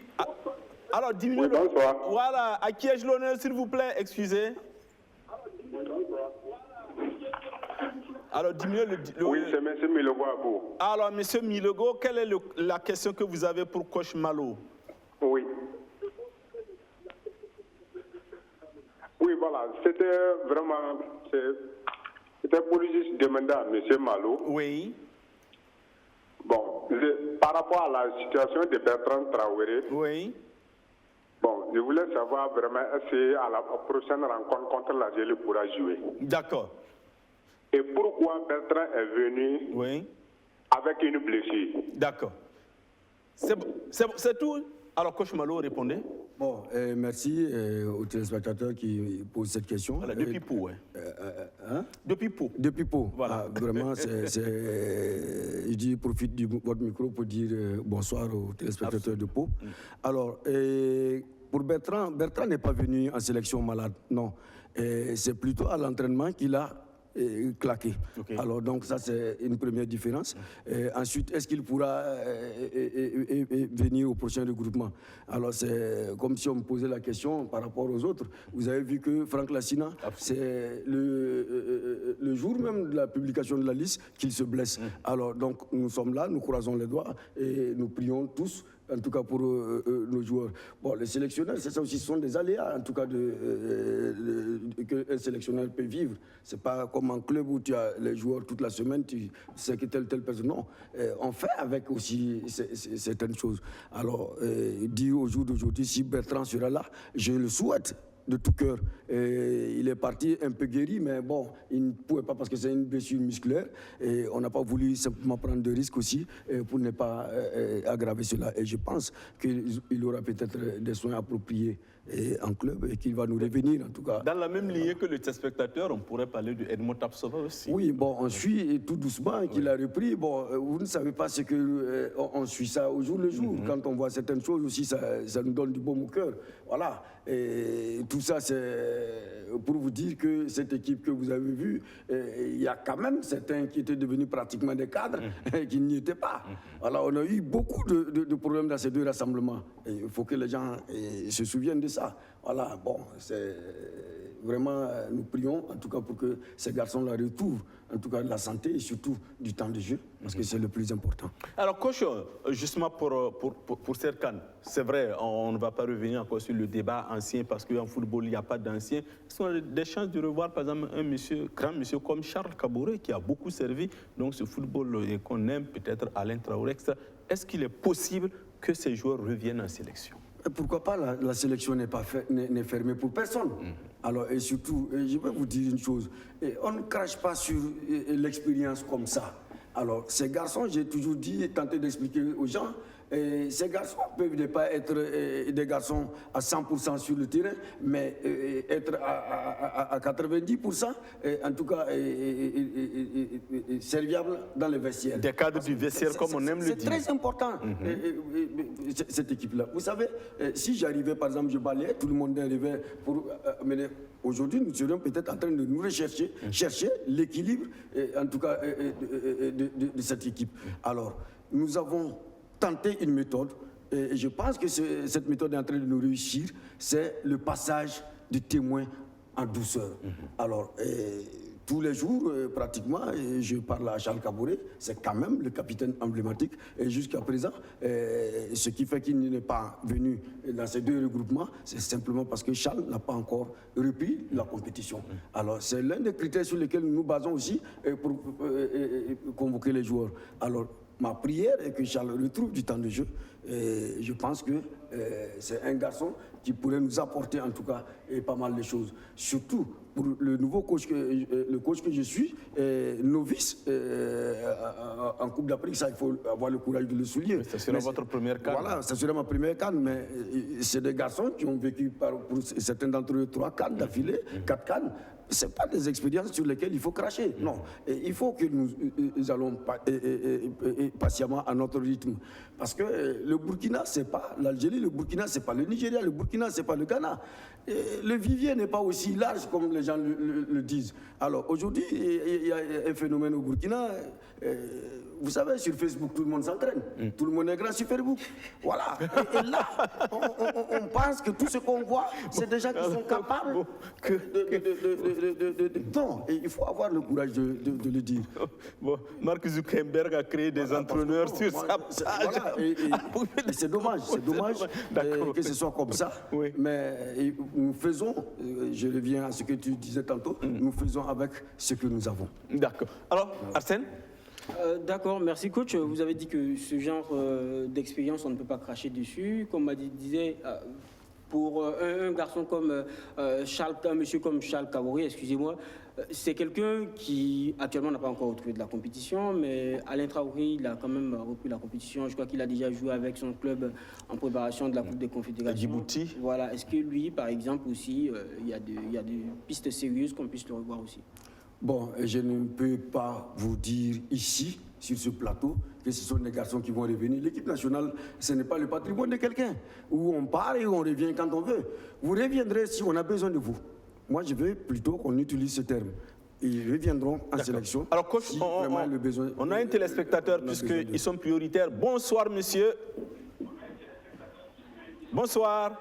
Alors, diminuez le... Bonsoir. Voilà. À qui ai-je l'honneur, s'il vous plaît? Excusez. Alors, diminuez le... Oui, c'est M. Milogo à vous. Alors, M. Milogo, quelle est la question que vous avez pour Coach Malo? Oui. Oui, voilà. C'était vraiment... C'était pour juste demander à M. Malo. Oui. Bon, par rapport à la situation de Bertrand Traoré. Oui. Bon, je voulais savoir vraiment si à la prochaine rencontre contre l'Algérie pourra jouer. D'accord. Et pourquoi Bertrand est venu avec une blessure? D'accord. C'est tout? Alors, Coach Malo, répondez. Bon, merci aux téléspectateurs qui posent cette question. Voilà, depuis Pau, Depuis Pau. Depuis Pau. Voilà. Vraiment, je profite de votre micro pour dire bonsoir aux téléspectateurs de Pau. Alors, pour Bertrand n'est pas venu en sélection malade, non. C'est plutôt à l'entraînement qu'il a claqué. Okay. Alors donc ça c'est une première différence. Ensuite, est-ce qu'il pourra venir au prochain regroupement? Alors c'est comme si on me posait la question par rapport aux autres. Vous avez vu que Franck Lassina, c'est le jour même de la publication de la liste qu'il se blesse. Alors donc nous sommes là, nous croisons les doigts et nous prions tous, en tout cas pour nos joueurs. Bon, les sélectionneurs, c'est ça aussi, ce sont des aléas, en tout cas, qu'un sélectionneur peut vivre. C'est pas comme en club où tu as les joueurs toute la semaine, tu sais que telle personne. Non, on fait avec aussi certaines choses. Alors, dire au jour d'aujourd'hui, si Bertrand sera là, je le souhaite de tout cœur. Il est parti un peu guéri, mais bon, il ne pouvait pas parce que c'est une blessure musculaire. Et on n'a pas voulu simplement prendre de risques aussi pour ne pas aggraver cela. Et je pense qu'il aura peut-être des soins appropriés en club et qu'il va nous revenir en tout cas. Dans la même lignée que le téléspectateur, on pourrait parler de Edmond Tapsoba aussi. Oui, bon, on suit tout doucement qu'il a repris. Bon, vous ne savez pas ce que on suit ça au jour le jour. Quand on voit certaines choses aussi, ça nous donne du baume au cœur. Voilà. Et tout ça, c'est pour vous dire que cette équipe que vous avez vue, il y a quand même certains qui étaient devenus pratiquement des cadres qui n'y étaient pas. Voilà, on a eu beaucoup de problèmes dans ces deux rassemblements. Il faut que les gens se souviennent de ça. Voilà, bon, c'est vraiment, nous prions en tout cas pour que ces garçons-là retrouvent en tout cas de la santé et surtout du temps de jeu, parce que c'est le plus important. Alors, coach, justement pour cette CAN, c'est vrai, on ne va pas revenir encore sur le débat ancien, parce qu'en football, il n'y a pas d'anciens. Est-ce qu'on a des chances de revoir, par exemple, un grand monsieur comme Charles Kaboré, qui a beaucoup servi donc ce football et qu'on aime, peut-être Alain Traoré, etc. Est-ce qu'il est possible que ces joueurs reviennent en sélection? Pourquoi pas, la sélection n'est fermée pour personne. Alors, et surtout, je vais vous dire une chose, on ne crache pas sur l'expérience comme ça. Alors, ces garçons, j'ai toujours dit et tenté d'expliquer aux gens, Ces garçons peuvent ne pas être des garçons à 100% sur le terrain, mais être à 90%, en tout cas, serviables dans le vestiaire. Des cadres du vestiaire, comme on aime le dire. C'est très important, cette équipe-là. Vous savez, si j'arrivais, par exemple, je balayais, tout le monde arrivait pour mener. Aujourd'hui, nous serions peut-être en train de nous rechercher, chercher l'équilibre, en tout cas, de cette équipe. Alors, nous avons tenté une méthode, et je pense que cette méthode est en train de nous réussir, c'est le passage du témoin en douceur. Alors, tous les jours, pratiquement, je parle à Charles Kaboré, c'est quand même le capitaine emblématique. Et jusqu'à présent, ce qui fait qu'il n'est pas venu dans ces deux regroupements, c'est simplement parce que Charles n'a pas encore repris la compétition. Alors, c'est l'un des critères sur lesquels nous nous basons aussi pour convoquer les joueurs. Alors, ma prière est que Charles retrouve du temps de jeu. Et je pense que c'est un garçon qui pourrait nous apporter en tout cas pas mal de choses. Surtout pour le nouveau coach, le coach que je suis, novice en Coupe d'Afrique, ça il faut avoir le courage de le souligner. Ça sera votre première canne. Voilà, ça sera ma première canne, mais c'est des garçons qui ont vécu, pour certains d'entre eux, 3 cannes d'affilée, 4 cannes. Ce n'est pas des expériences sur lesquelles il faut cracher. Non, et il faut que nous allons patiemment à notre rythme. Parce que le Burkina, ce n'est pas l'Algérie, le Burkina, ce n'est pas le Nigeria, le Burkina, ce n'est pas le Ghana. Le vivier n'est pas aussi large comme les gens le disent. Alors aujourd'hui, il y a un phénomène au Burkina. Vous savez, sur Facebook, tout le monde s'entraîne. Tout le monde est grand sur Facebook. Voilà. Et là, on pense que tout ce qu'on voit, c'est des gens qui sont capables Non, et il faut avoir le courage de le dire. Bon, Mark Zuckerberg a créé des entraîneurs sur sa page. Voilà, et c'est dommage que ce soit comme ça. Oui. Mais nous faisons, je reviens à ce que tu disais tantôt, nous faisons avec ce que nous avons. D'accord. Alors, Arsène? D'accord, merci coach. Vous avez dit que ce genre d'expérience, on ne peut pas cracher dessus. Comme m'a disait, pour un garçon comme un monsieur comme Charles Kaboré, excusez-moi, c'est quelqu'un qui actuellement n'a pas encore retrouvé de la compétition, mais Alain Traoré, il a quand même repris la compétition. Je crois qu'il a déjà joué avec son club en préparation de la Coupe des Confédérations. Djibouti. Voilà. Est-ce que lui, par exemple, aussi, il y a des pistes sérieuses qu'on puisse le revoir aussi? Bon, je ne peux pas vous dire ici, sur ce plateau, que ce sont des garçons qui vont revenir. L'équipe nationale, ce n'est pas le patrimoine de quelqu'un, où on part et où on revient quand on veut. Vous reviendrez si on a besoin de vous. Moi, je veux plutôt qu'on utilise ce terme. Ils reviendront en sélection. Alors, coach, si vraiment le besoin, on a un téléspectateur puisqu'ils sont prioritaires. Bonsoir, monsieur. Bonsoir.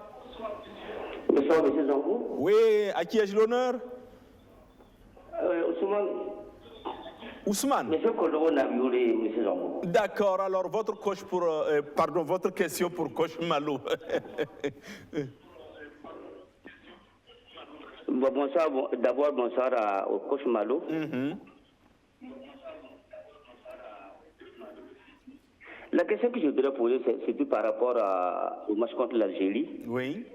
Bonsoir, monsieur Zangou. Oui, à qui ai-je l'honneur? Ousmane. Ousmane. Monsieur Kodoro n'a violé, monsieur Zangou. D'accord, alors votre coach votre question pour coach Malo. Bonsoir, d'abord bonsoir au coach Malo. La question que je voudrais poser, c'est tout par rapport au match contre l'Algérie. Oui.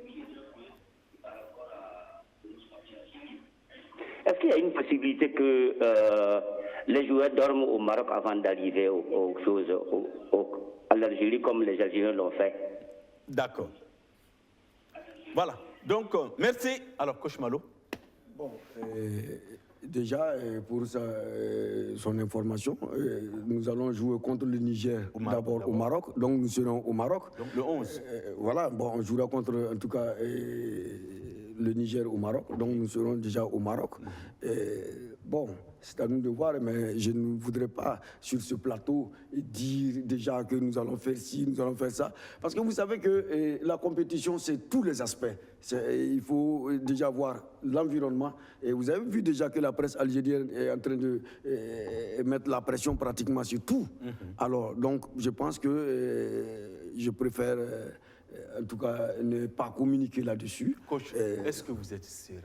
Est-ce qu'il y a une possibilité que les joueurs dorment au Maroc avant d'arriver à l'Algérie comme les Algériens l'ont fait? D'accord. Voilà. Donc, merci. Alors, coach Malo. Bon, déjà, pour son information, nous allons jouer contre le Niger d'abord au Maroc. Donc, nous serons au Maroc. Donc, le 11. Voilà, bon, on jouera contre, en tout cas, le Niger au Maroc. Donc, nous serons déjà au Maroc. Bon, c'est à nous de voir, mais je ne voudrais pas, sur ce plateau, dire déjà que nous allons faire ci, nous allons faire ça. Parce que vous savez que la compétition, c'est tous les aspects. Il faut déjà voir l'environnement. Et vous avez vu déjà que la presse algérienne est en train de mettre la pression pratiquement sur tout. Alors, donc, je pense que je préfère, en tout cas, ne pas communiquer là-dessus. Coach, est-ce que vous êtes serein?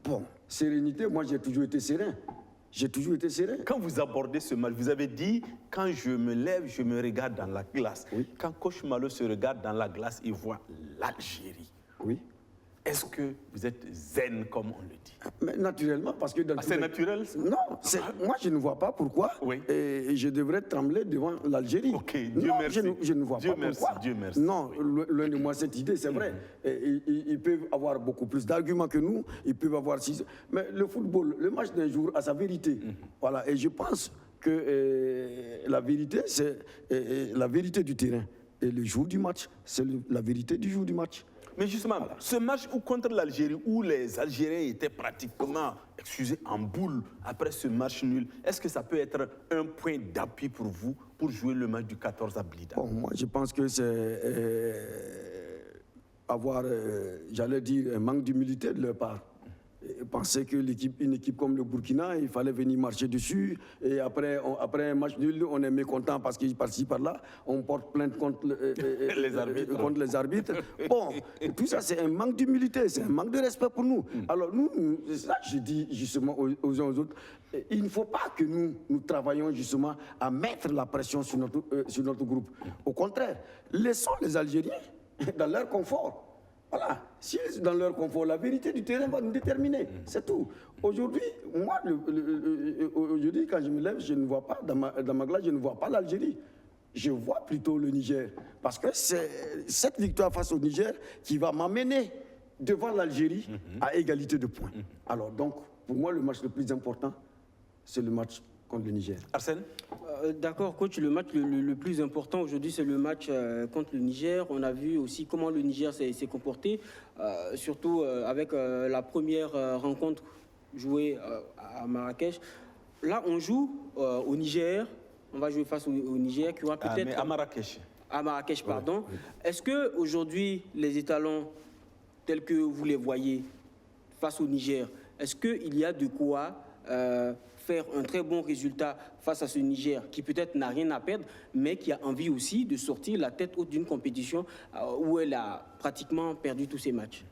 Bon, sérénité, moi j'ai toujours été serein. J'ai toujours été serein. Quand vous abordez ce match, vous avez dit, quand je me lève, je me regarde dans la glace. Oui. Quand coach Malo se regarde dans la glace, il voit l'Algérie. Oui. est-ce que vous êtes zen, comme on le dit? Mais naturellement, parce que... C'est naturel? Non, moi je ne vois pas pourquoi Oui. et je devrais trembler devant l'Algérie. Ok, Dieu non, merci. Je ne vois Dieu pas merci, pourquoi. Dieu merci. Non, loin de moi cette idée, c'est vrai. Et ils peuvent avoir beaucoup plus d'arguments que nous, ils peuvent avoir... Mais le football, le match d'un jour a sa vérité. Voilà, et je pense que la vérité, c'est la vérité du terrain. Et le jour du match, c'est la vérité du jour du match. Mais justement, ce match contre l'Algérie, où les Algériens étaient pratiquement, excusez, en boule après ce match nul, est-ce que ça peut être un point d'appui pour vous pour jouer le match du 14 à Blida? Bon, moi, je pense que c'est avoir, j'allais dire, un manque d'humilité de leur part. Et penser que une équipe comme le Burkina, il fallait venir marcher dessus. Et après un match nul, on est mécontent parce qu'il par-ci, par-là. On porte plainte contre les arbitres. Bon, tout ça, c'est un manque d'humilité, c'est un manque de respect pour nous. Alors nous, ça, je dis justement aux uns aux autres, il ne faut pas que nous travaillions justement à mettre la pression sur notre groupe. Au contraire, laissons les Algériens dans leur confort. Voilà, si dans leur confort, la vérité du terrain va nous déterminer, c'est tout. Aujourd'hui, moi, aujourd'hui, quand je me lève, je ne vois pas, dans ma glace, je ne vois pas l'Algérie. Je vois plutôt le Niger. Parce que c'est cette victoire face au Niger qui va m'amener devant l'Algérie à égalité de points. Alors donc, pour moi, le match le plus important, c'est le match contre le Niger. Arsène? D'accord, coach, le match le plus important aujourd'hui, c'est le match contre le Niger. On a vu aussi comment le Niger s'est comporté, surtout avec la première rencontre jouée à Marrakech. Là, on joue au Niger. On va jouer face au Niger qui aura peut-être... mais à Marrakech. À Marrakech, pardon. Oui. Est-ce qu'aujourd'hui, les étalons tels que vous les voyez face au Niger, est-ce qu'il y a de quoi faire un très bon résultat face à ce Niger qui peut-être n'a rien à perdre, mais qui a envie aussi de sortir la tête haute d'une compétition où elle a pratiquement perdu tous ses matchs?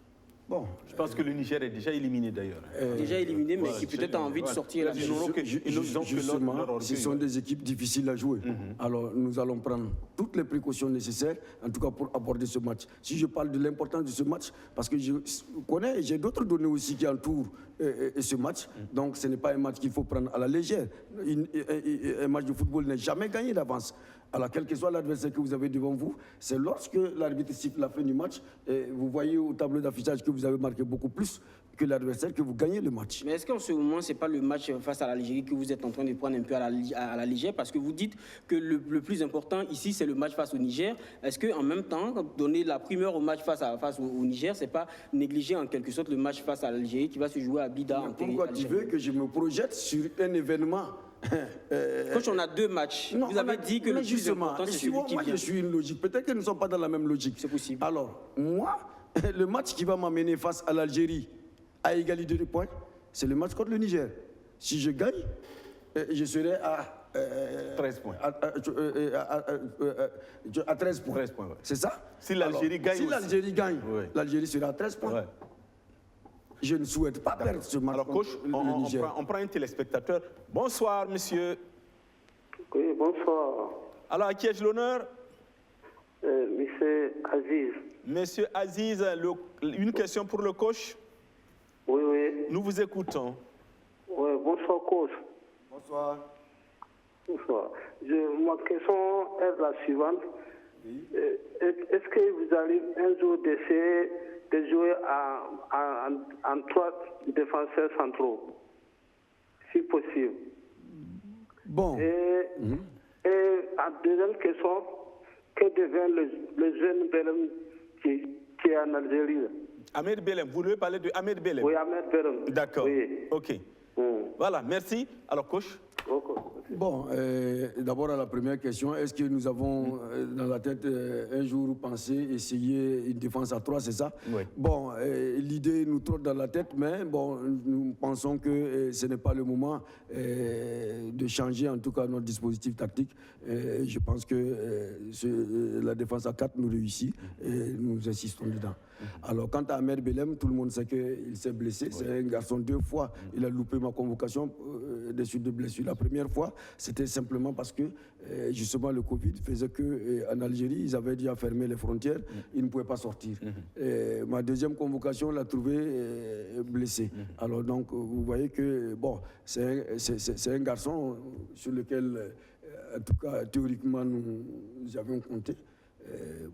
Bon, je pense que le Niger est déjà éliminé d'ailleurs. Déjà éliminé, mais qui peut-être a envie de sortir la tête. Justement, ce sont des équipes difficiles à jouer. Alors, nous allons prendre toutes les précautions nécessaires, en tout cas pour aborder ce match. Si je parle de l'importance de ce match, parce que je connais, j'ai d'autres données aussi qui entourent ce match, donc ce n'est pas un match qu'il faut prendre à la légère. Un match de football n'est jamais gagné d'avance. Alors, quel que soit l'adversaire que vous avez devant vous, c'est lorsque l'arbitre siffle la fin du match, vous voyez au tableau d'affichage que vous avez marqué beaucoup plus que l'adversaire, que vous gagnez le match. Mais est-ce qu'en ce moment, ce n'est pas le match face à l'Algérie que vous êtes en train de prendre un peu à la légère? Parce que vous dites que le plus important ici, c'est le match face au Niger. Est-ce qu'en même temps, donner la primeur au match face au Niger, ce n'est pas négliger en quelque sorte le match face à l'Algérie qui va se jouer à Blida? Pourquoi tu veux que je me projette sur un événement? Coach, on a deux matchs. Non, vous avez dit que le plus important, c'est celui qui vient. Moi, je suis une logique. Peut-être que nous ne sommes pas dans la même logique. C'est possible. Alors, moi, le match qui va m'amener face à l'Algérie à égalité de points, c'est le match contre le Niger. Si je gagne, je serai à 13 points. À 13 points. 13 points, ouais. C'est ça? Si l'Algérie gagne, si l'Algérie gagne, ouais, l'Algérie sera à 13 points. Ouais. Je ne souhaite pas perdre ce match. Alors, coach, le Niger. On prend un téléspectateur. Bonsoir, monsieur. Oui, bonsoir. Alors, à qui ai-je l'honneur? Monsieur Aziz. Monsieur Aziz, une question pour le coach? Oui, oui. Nous vous écoutons. Oui, bonsoir, coach. Bonsoir. Bonsoir. Ma question est la suivante. Oui. Est-ce que vous allez un jour essayer de jouer en 3 défenseurs centraux, si possible? Bon. Et en deuxième question, que devient le jeune Belem qui est en Algérie? Ahmed Belem, vous voulez parler de Ahmed Belem? Oui, Ahmed Belem. D'accord. Oui. Ok. Voilà, merci. Alors, coach? Bon, d'abord à la première question, est-ce que nous avons dans la tête un jour pensé essayer une défense à 3, c'est ça? Oui. Bon, l'idée nous trotte dans la tête, mais bon, nous pensons que ce n'est pas le moment de changer en tout cas notre dispositif tactique. Je pense que la défense à 4 nous réussit et nous insistons dedans. Alors, quant à Ahmed Belem, tout le monde sait qu'il s'est blessé. Oui. C'est un garçon 2 fois. Il a loupé ma convocation des suites de blessures. La première fois, c'était simplement parce que justement le Covid faisait qu'en Algérie, ils avaient déjà fermé les frontières, ils ne pouvaient pas sortir. Et ma deuxième convocation l'a trouvé blessé. Alors donc, vous voyez que, bon, c'est un garçon sur lequel, en tout cas, théoriquement, nous avions compté.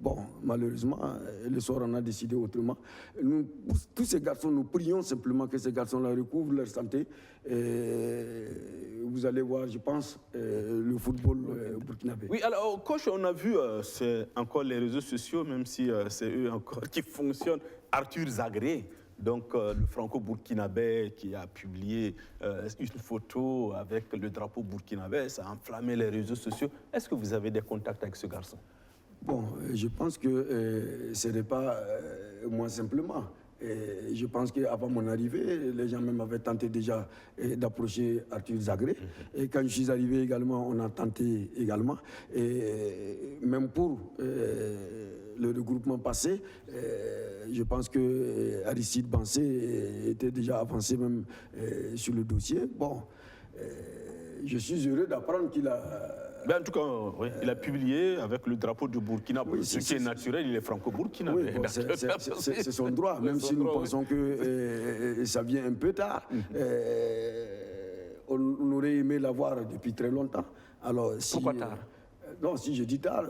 Bon, malheureusement, le soir, on a décidé autrement. Nous, tous ces garçons, nous prions simplement que ces garçons-là recouvrent leur santé. Vous allez voir, je pense, le football burkinabé. Oui, alors, coach, on a vu, c'est encore les réseaux sociaux, même si c'est eux encore qui fonctionnent. Arthur Zagré, donc le franco-burkinabé, qui a publié une photo avec le drapeau burkinabé, ça a enflammé les réseaux sociaux. Est-ce que vous avez des contacts avec ce garçon? Bon, je pense que ce n'est pas moi simplement. Je pense qu'avant mon arrivée, les gens même avaient tenté déjà d'approcher Arthur Zagré. Et quand je suis arrivé également, on a tenté également. Et même pour le regroupement passé, je pense que Aristide Bansé était déjà avancé même sur le dossier. Bon, je suis heureux d'apprendre qu'il a... Ben, en tout cas, oui, il a publié avec le drapeau du Burkina. Oui, ce qui est naturel, il est franco-burkinabé. Oui, bon, c'est son droit, même si nous pensons que ça vient un peu tard. On aurait aimé l'avoir depuis très longtemps. Alors, si, pourquoi tard? Non, si je dis tard,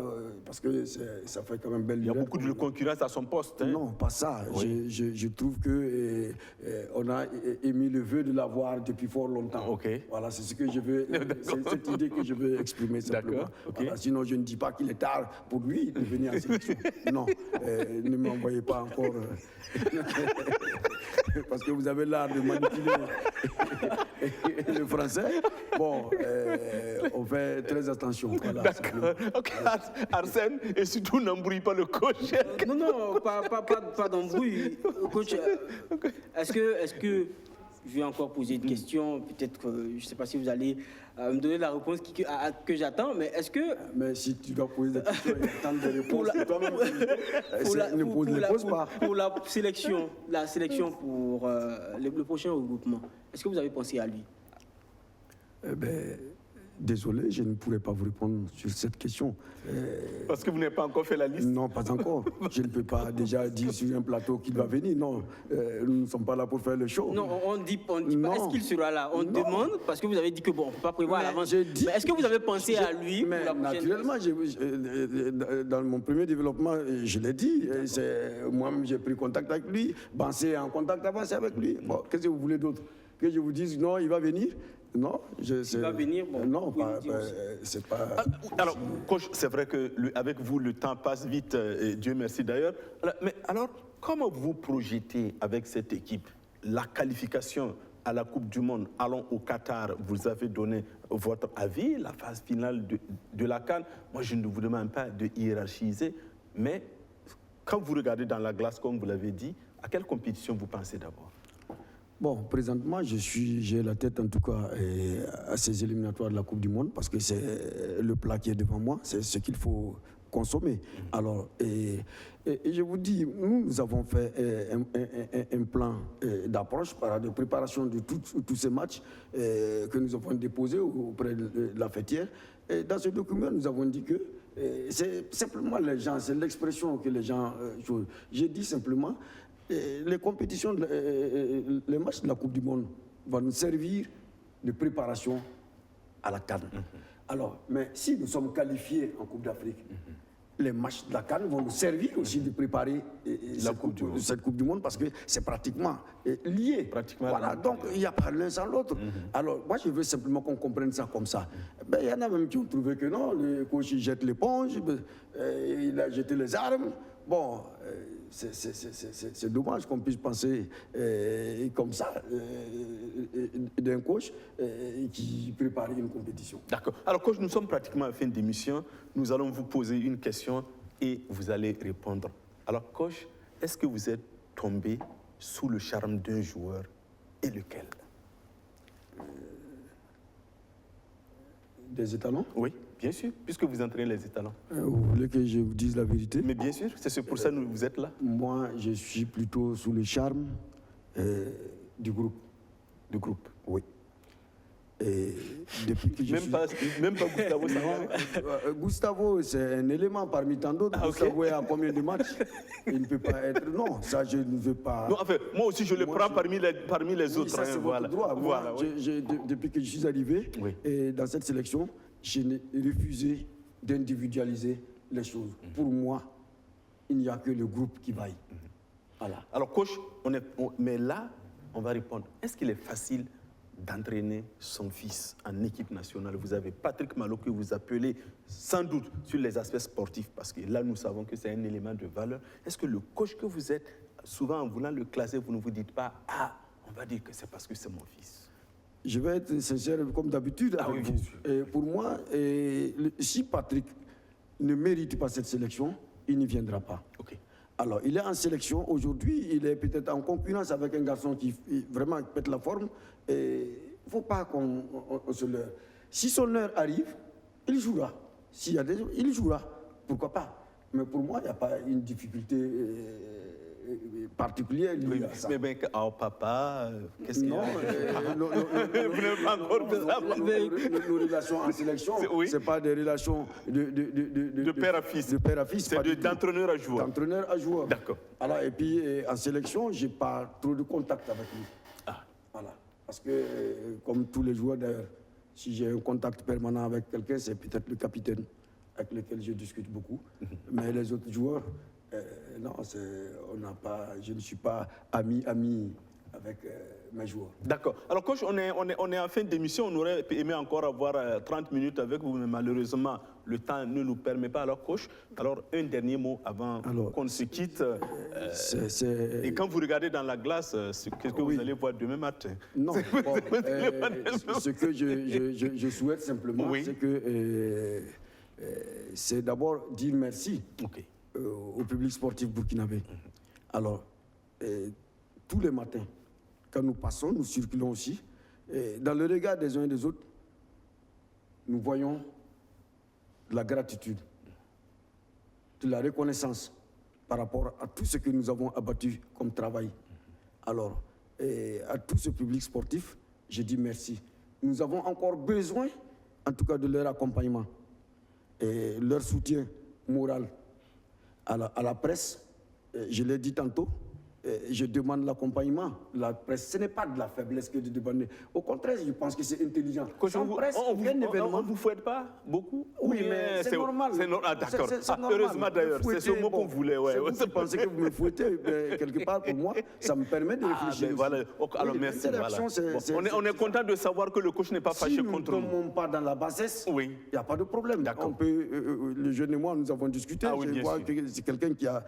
parce que ça fait quand même belle lurette. Il y a beaucoup de concurrence à son poste. Hein? Non, pas ça. Oui. Je trouve que on a émis le vœu de l'avoir depuis fort longtemps. Okay. Voilà, c'est ce que je veux, c'est cette idée que je veux exprimer simplement. Okay. Voilà, sinon, je ne dis pas qu'il est tard pour lui de venir en sélection. Non, ne m'envoyez pas encore. Parce que vous avez l'art de manipuler le français. Bon, on fait très attention. Voilà, d'accord. Ok, Arsène, et surtout n'embrouille pas le coach. Non, pas d'embrouille. Coach, est-ce que je vais encore poser une question, peut-être que je ne sais pas si vous allez me donner la réponse que j'attends, mais est-ce que... Mais si tu dois poser des questions et attendre des réponses, toi-même, ne pose pas. Pour la sélection pour le prochain regroupement, est-ce que vous avez pensé à lui? Désolé, je ne pourrais pas vous répondre sur cette question. Parce que vous n'avez pas encore fait la liste? Non, pas encore. Je ne peux pas déjà dire sur un plateau qu'il va venir. Non, nous ne sommes pas là pour faire le show. Non, on dit pas est-ce qu'il sera là. On demande, parce que vous avez dit que bon, on ne peut pas prévoir à l'avance. Mais est-ce que vous avez pensé à lui mais pour la prochaine naturellement, dans mon premier développement, je l'ai dit, moi-même j'ai pris contact avec lui, Bansé est en contact avancé avec lui. Bon, qu'est-ce que vous voulez d'autre? Que je vous dise non, il va venir? Non, il va venir. Bon, non, c'est pas. Alors, coach, c'est vrai que avec vous, le temps passe vite, et Dieu merci d'ailleurs. Mais alors, comment vous projetez avec cette équipe la qualification à la Coupe du Monde? Allons au Qatar, vous avez donné votre avis, la phase finale de la CAN. Moi, je ne vous demande pas de hiérarchiser, mais quand vous regardez dans la glace, comme vous l'avez dit, à quelle compétition vous pensez d'abord? Bon, présentement, j'ai la tête en tout cas à ces éliminatoires de la Coupe du Monde parce que c'est le plat qui est devant moi, c'est ce qu'il faut consommer. Alors, et je vous dis, nous avons fait un plan d'approche de préparation de tous ces matchs que nous avons déposés auprès de la fêtière. Et dans ce document, nous avons dit que c'est simplement les gens, c'est l'expression que les gens jouent. J'ai dit simplement, les compétitions, les matchs de la Coupe du Monde vont nous servir de préparation à la CAN. Alors, mais si nous sommes qualifiés en Coupe d'Afrique, les matchs de la CAN vont nous servir aussi de préparer cette Coupe du Monde parce que c'est pratiquement lié. Voilà, donc il n'y a pas l'un sans l'autre. Alors, moi, je veux simplement qu'on comprenne ça comme ça. Il y en a même qui ont trouvé que non, le coach il jette l'éponge, il a jeté les armes. Bon, c'est dommage qu'on puisse penser comme ça d'un coach qui prépare une compétition. D'accord. Alors, coach, nous sommes pratiquement à la fin d'émission. Nous allons vous poser une question et vous allez répondre. Alors, coach, est-ce que vous êtes tombé sous le charme d'un joueur et lequel? Des étalons? Oui, bien sûr, puisque vous entraînez les étalons. Vous voulez que je vous dise la vérité? Mais bien sûr, c'est pour ça que vous êtes là. Moi, je suis plutôt sous le charme du groupe. Du groupe? Oui. Et depuis que je même pas Gustavo Sangaré. Gustavo, c'est un élément parmi tant d'autres. Gustavo est à combien de matchs? Il ne peut pas être... Non, ça, je ne veux pas... Non, enfin, moi aussi, je le prends parmi les autres. Ça, c'est votre droit. Moi, depuis que je suis arrivé dans cette sélection, je n'ai refusé d'individualiser les choses. Pour moi, il n'y a que le groupe qui vaille. Voilà. Alors, coach, mais là, on va répondre. Est-ce qu'il est facile d'entraîner son fils en équipe nationale? Vous avez Patrick Malo que vous appelez sans doute sur les aspects sportifs, parce que là, nous savons que c'est un élément de valeur. Est-ce que le coach que vous êtes, souvent en voulant le classer, vous ne vous dites pas « Ah, on va dire que c'est parce que c'est mon fils ». Je vais être sincère comme d'habitude avec vous. Et pour moi, si Patrick ne mérite pas cette sélection, il n'y viendra pas. Okay. Alors, il est en sélection. Aujourd'hui, il est peut-être en concurrence avec un garçon qui vraiment pète la forme. Et il ne faut pas qu'on se leurre. Si son heure arrive, il jouera. S'il y a il jouera. Pourquoi pas? Mais pour moi, il n'y a pas une difficulté particulière liée à ça. Mais papa, qu'est-ce qu'il y a? Non, vous n'avez pas encore de ça. Nos relations en sélection, ce n'est pas des relations de père à fils. De père à fils. C'est d'entraîneur à joueur. D'entraîneur à joueur. D'accord. Alors, et puis, en sélection, je n'ai pas trop de contact avec lui. Voilà. Parce que, comme tous les joueurs d'ailleurs, si j'ai un contact permanent avec quelqu'un, c'est peut-être le capitaine avec lequel je discute beaucoup. Mais les autres joueurs, non, je ne suis pas ami avec mes joueurs. D'accord. Alors, coach, on est en fin d'émission. On aurait aimé encore avoir 30 minutes avec vous, mais malheureusement, le temps ne nous permet pas. Alors, coach, un dernier mot avant qu'on se quitte. Et quand vous regardez dans la glace, qu'est-ce que vous allez voir demain matin? Non. Ce que je souhaite simplement, c'est que c'est d'abord dire merci au public sportif burkinabé. Alors, tous les matins, quand nous passons, nous circulons aussi, dans le regard des uns et des autres, nous voyons de la gratitude, de la reconnaissance par rapport à tout ce que nous avons abattu comme travail. Alors, à tout ce public sportif, je dis merci. Nous avons encore besoin, en tout cas, de leur accompagnement et leur soutien moral à la presse. Je l'ai dit tantôt, je demande l'accompagnement. La presse, ce n'est pas de la faiblesse que de demander. Au contraire, je pense que c'est intelligent. Sans presse, on ne vous fouette pas beaucoup? Oui, mais c'est normal. Ah, d'accord. Heureusement d'ailleurs, c'est ce mot qu'on voulait. Ouais. Vous pensez que vous me fouettez, quelque part, pour moi, ça me permet de réfléchir. Voilà. Alors, merci. On est content de savoir que le coach n'est pas fâché contre nous. Si nous ne tombons pas dans la bassesse, il n'y a pas de problème. Le jeune et moi, nous avons discuté. Je vois que c'est quelqu'un qui a,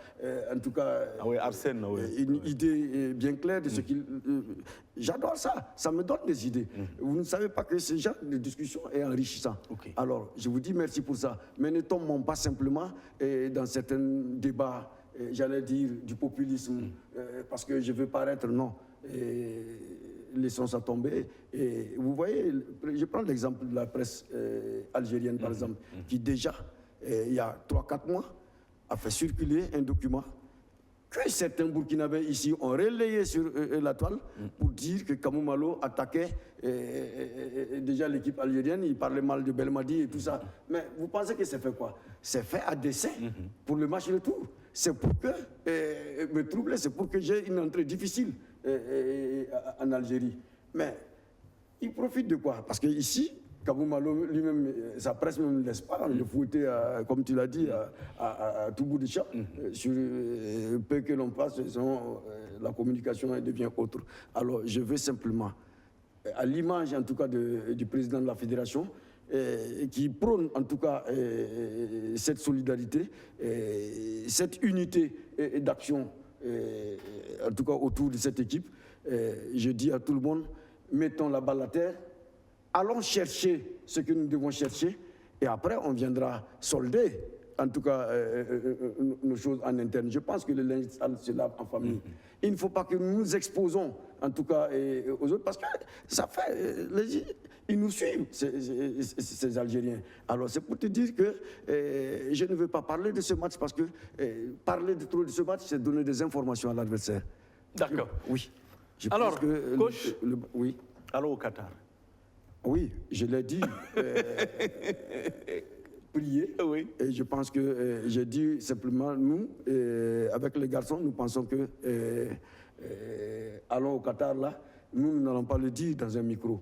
en tout cas, Arsène, une idée bien claire de ce qu'il... J'adore ça, ça me donne des idées. Vous ne savez pas que ce genre de discussion est enrichissant. Alors, je vous dis merci pour ça. Mais ne tombons pas simplement dans certains débats, j'allais dire, du populisme, parce que je veux paraître, non. Laissons ça tomber. Et vous voyez, je prends l'exemple de la presse algérienne, par exemple, qui déjà, il y a 3-4 mois, a fait circuler un document que certains Burkinabés ici ont relayé sur la toile pour dire que Kamou Malo attaquait déjà l'équipe algérienne, il parlait mal de Belmadi et tout ça. Mais vous pensez que c'est fait quoi? C'est fait à dessein pour le match retour. C'est pour que me troubler, c'est pour que j'ai une entrée difficile en Algérie. Mais il profite de quoi? Parce que ici, Kamou Malo lui-même, sa presse ne laisse pas le fouetter, comme tu l'as dit, à tout bout de champ. Sur peu que l'on passe, la communication devient autre. Alors, je veux simplement, à l'image en tout cas du président de la fédération, qui prône en tout cas cette solidarité, cette unité d'action, en tout cas autour de cette équipe, je dis à tout le monde, mettons la balle à terre, allons chercher ce que nous devons chercher et après on viendra solder en tout cas nos choses en interne. Je pense que le linge sale se lave en famille. Il ne faut pas que nous nous exposons en tout cas aux autres parce que ça fait... ils nous suivent, ces Algériens. Alors c'est pour te dire que je ne veux pas parler de ce match parce que parler de trop de ce match, c'est donner des informations à l'adversaire. D'accord. Oui. Alors, coach, oui. allons au Qatar. Oui, je l'ai dit. Prier. Oui. Et je pense que j'ai dit simplement, nous, avec les garçons, nous pensons que allons au Qatar là, nous n'allons pas le dire dans un micro.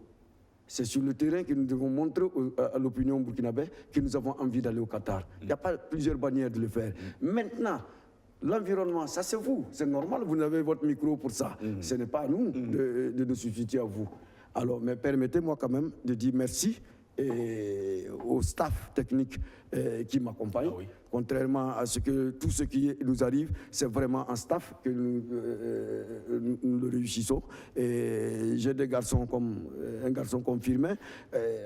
C'est sur le terrain que nous devons montrer à l'opinion burkinabé que nous avons envie d'aller au Qatar. Il n'y a pas plusieurs manières de le faire. Maintenant, l'environnement, ça c'est vous. C'est normal, vous avez votre micro pour ça. Ce n'est pas à nous de nous substituer à vous. Alors, mais permettez-moi quand même de dire merci au staff technique qui m'accompagne. Ah oui. Contrairement à tout ce qui nous arrive, c'est vraiment un staff que nous le réussissons. Et j'ai un garçon confirmé,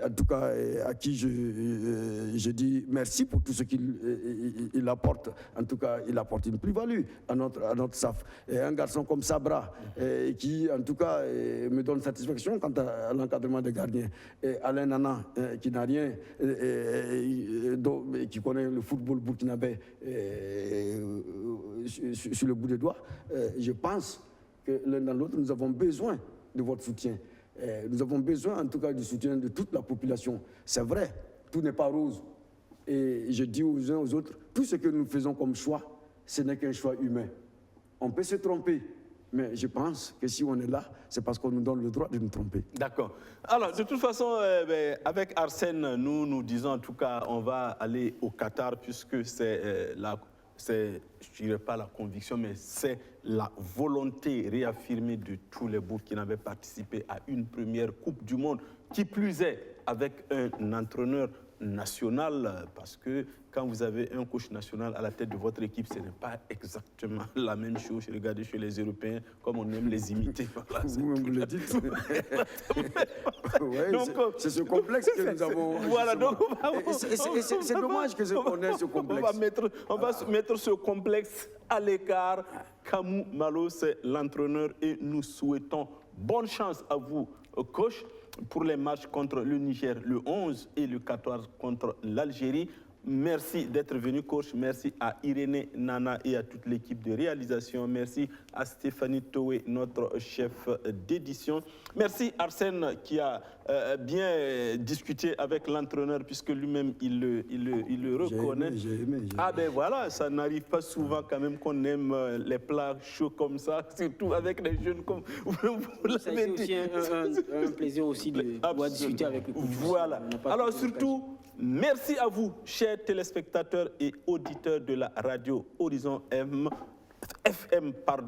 en tout cas à qui je dis merci pour tout ce qu'il apporte. En tout cas, il apporte une plus-value à notre staff. Et un garçon comme Sabra, qui en tout cas me donne satisfaction quant à l'encadrement des gardiens. Et Alain Nana, qui n'a rien, qui connaît le football burkinabé sur le bout des doigts, je pense que l'un dans l'autre, nous avons besoin de votre soutien. Nous avons besoin en tout cas du soutien de toute la population. C'est vrai, tout n'est pas rose. Et je dis aux uns aux autres, tout ce que nous faisons comme choix, ce n'est qu'un choix humain. On peut se tromper, mais je pense que si on est là, c'est parce qu'on nous donne le droit de nous tromper. D'accord. Alors, de toute façon, avec Arsène, nous disons en tout cas, on va aller au Qatar puisque c'est je dirais pas la conviction, mais c'est la volonté réaffirmée de tous les Burkinabés participé à une première Coupe du Monde, qui plus est avec un entraîneur national, parce que quand vous avez un coach national à la tête de votre équipe, ce n'est pas exactement la même chose. Regardez chez les Européens, comme on aime les imiter. Voilà, vous le dites. Ouais, c'est ce complexe que nous avons. Voilà, donc c'est dommage que on ait ce complexe. On va mettre ce complexe à l'écart. Kamou Malo, c'est l'entraîneur et nous souhaitons bonne chance à vous, coach, pour les matchs contre le Niger le 11 et le 14 contre l'Algérie. Merci d'être venu, coach. Merci à Irénée Nana et à toute l'équipe de réalisation. Merci à Stéphanie Toé, notre chef d'édition. Merci Arsène qui a bien discuté avec l'entraîneur puisque lui-même il le reconnaît. J'ai aimé. Ah ben voilà, ça n'arrive pas souvent quand même qu'on aime les plats chauds comme ça, surtout avec les jeunes comme vous Ça a l'avez été dit. aussi un plaisir aussi de pouvoir discuter avec le coach. Voilà. Alors surtout, merci à vous, chers téléspectateurs et auditeurs de la radio Horizon FM.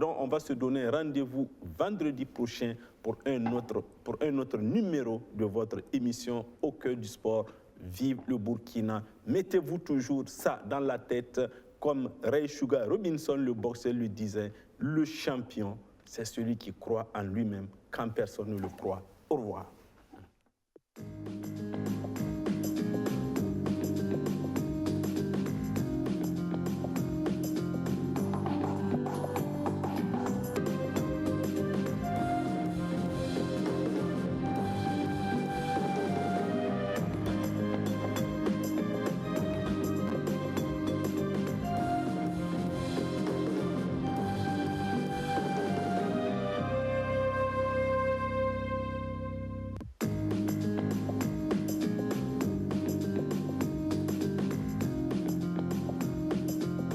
On va se donner rendez-vous vendredi prochain pour un autre numéro de votre émission Au cœur du sport. Vive le Burkina. Mettez-vous toujours ça dans la tête, comme Ray Sugar Robinson, le boxeur, le disait. Le champion, c'est celui qui croit en lui-même quand personne ne le croit. Au revoir.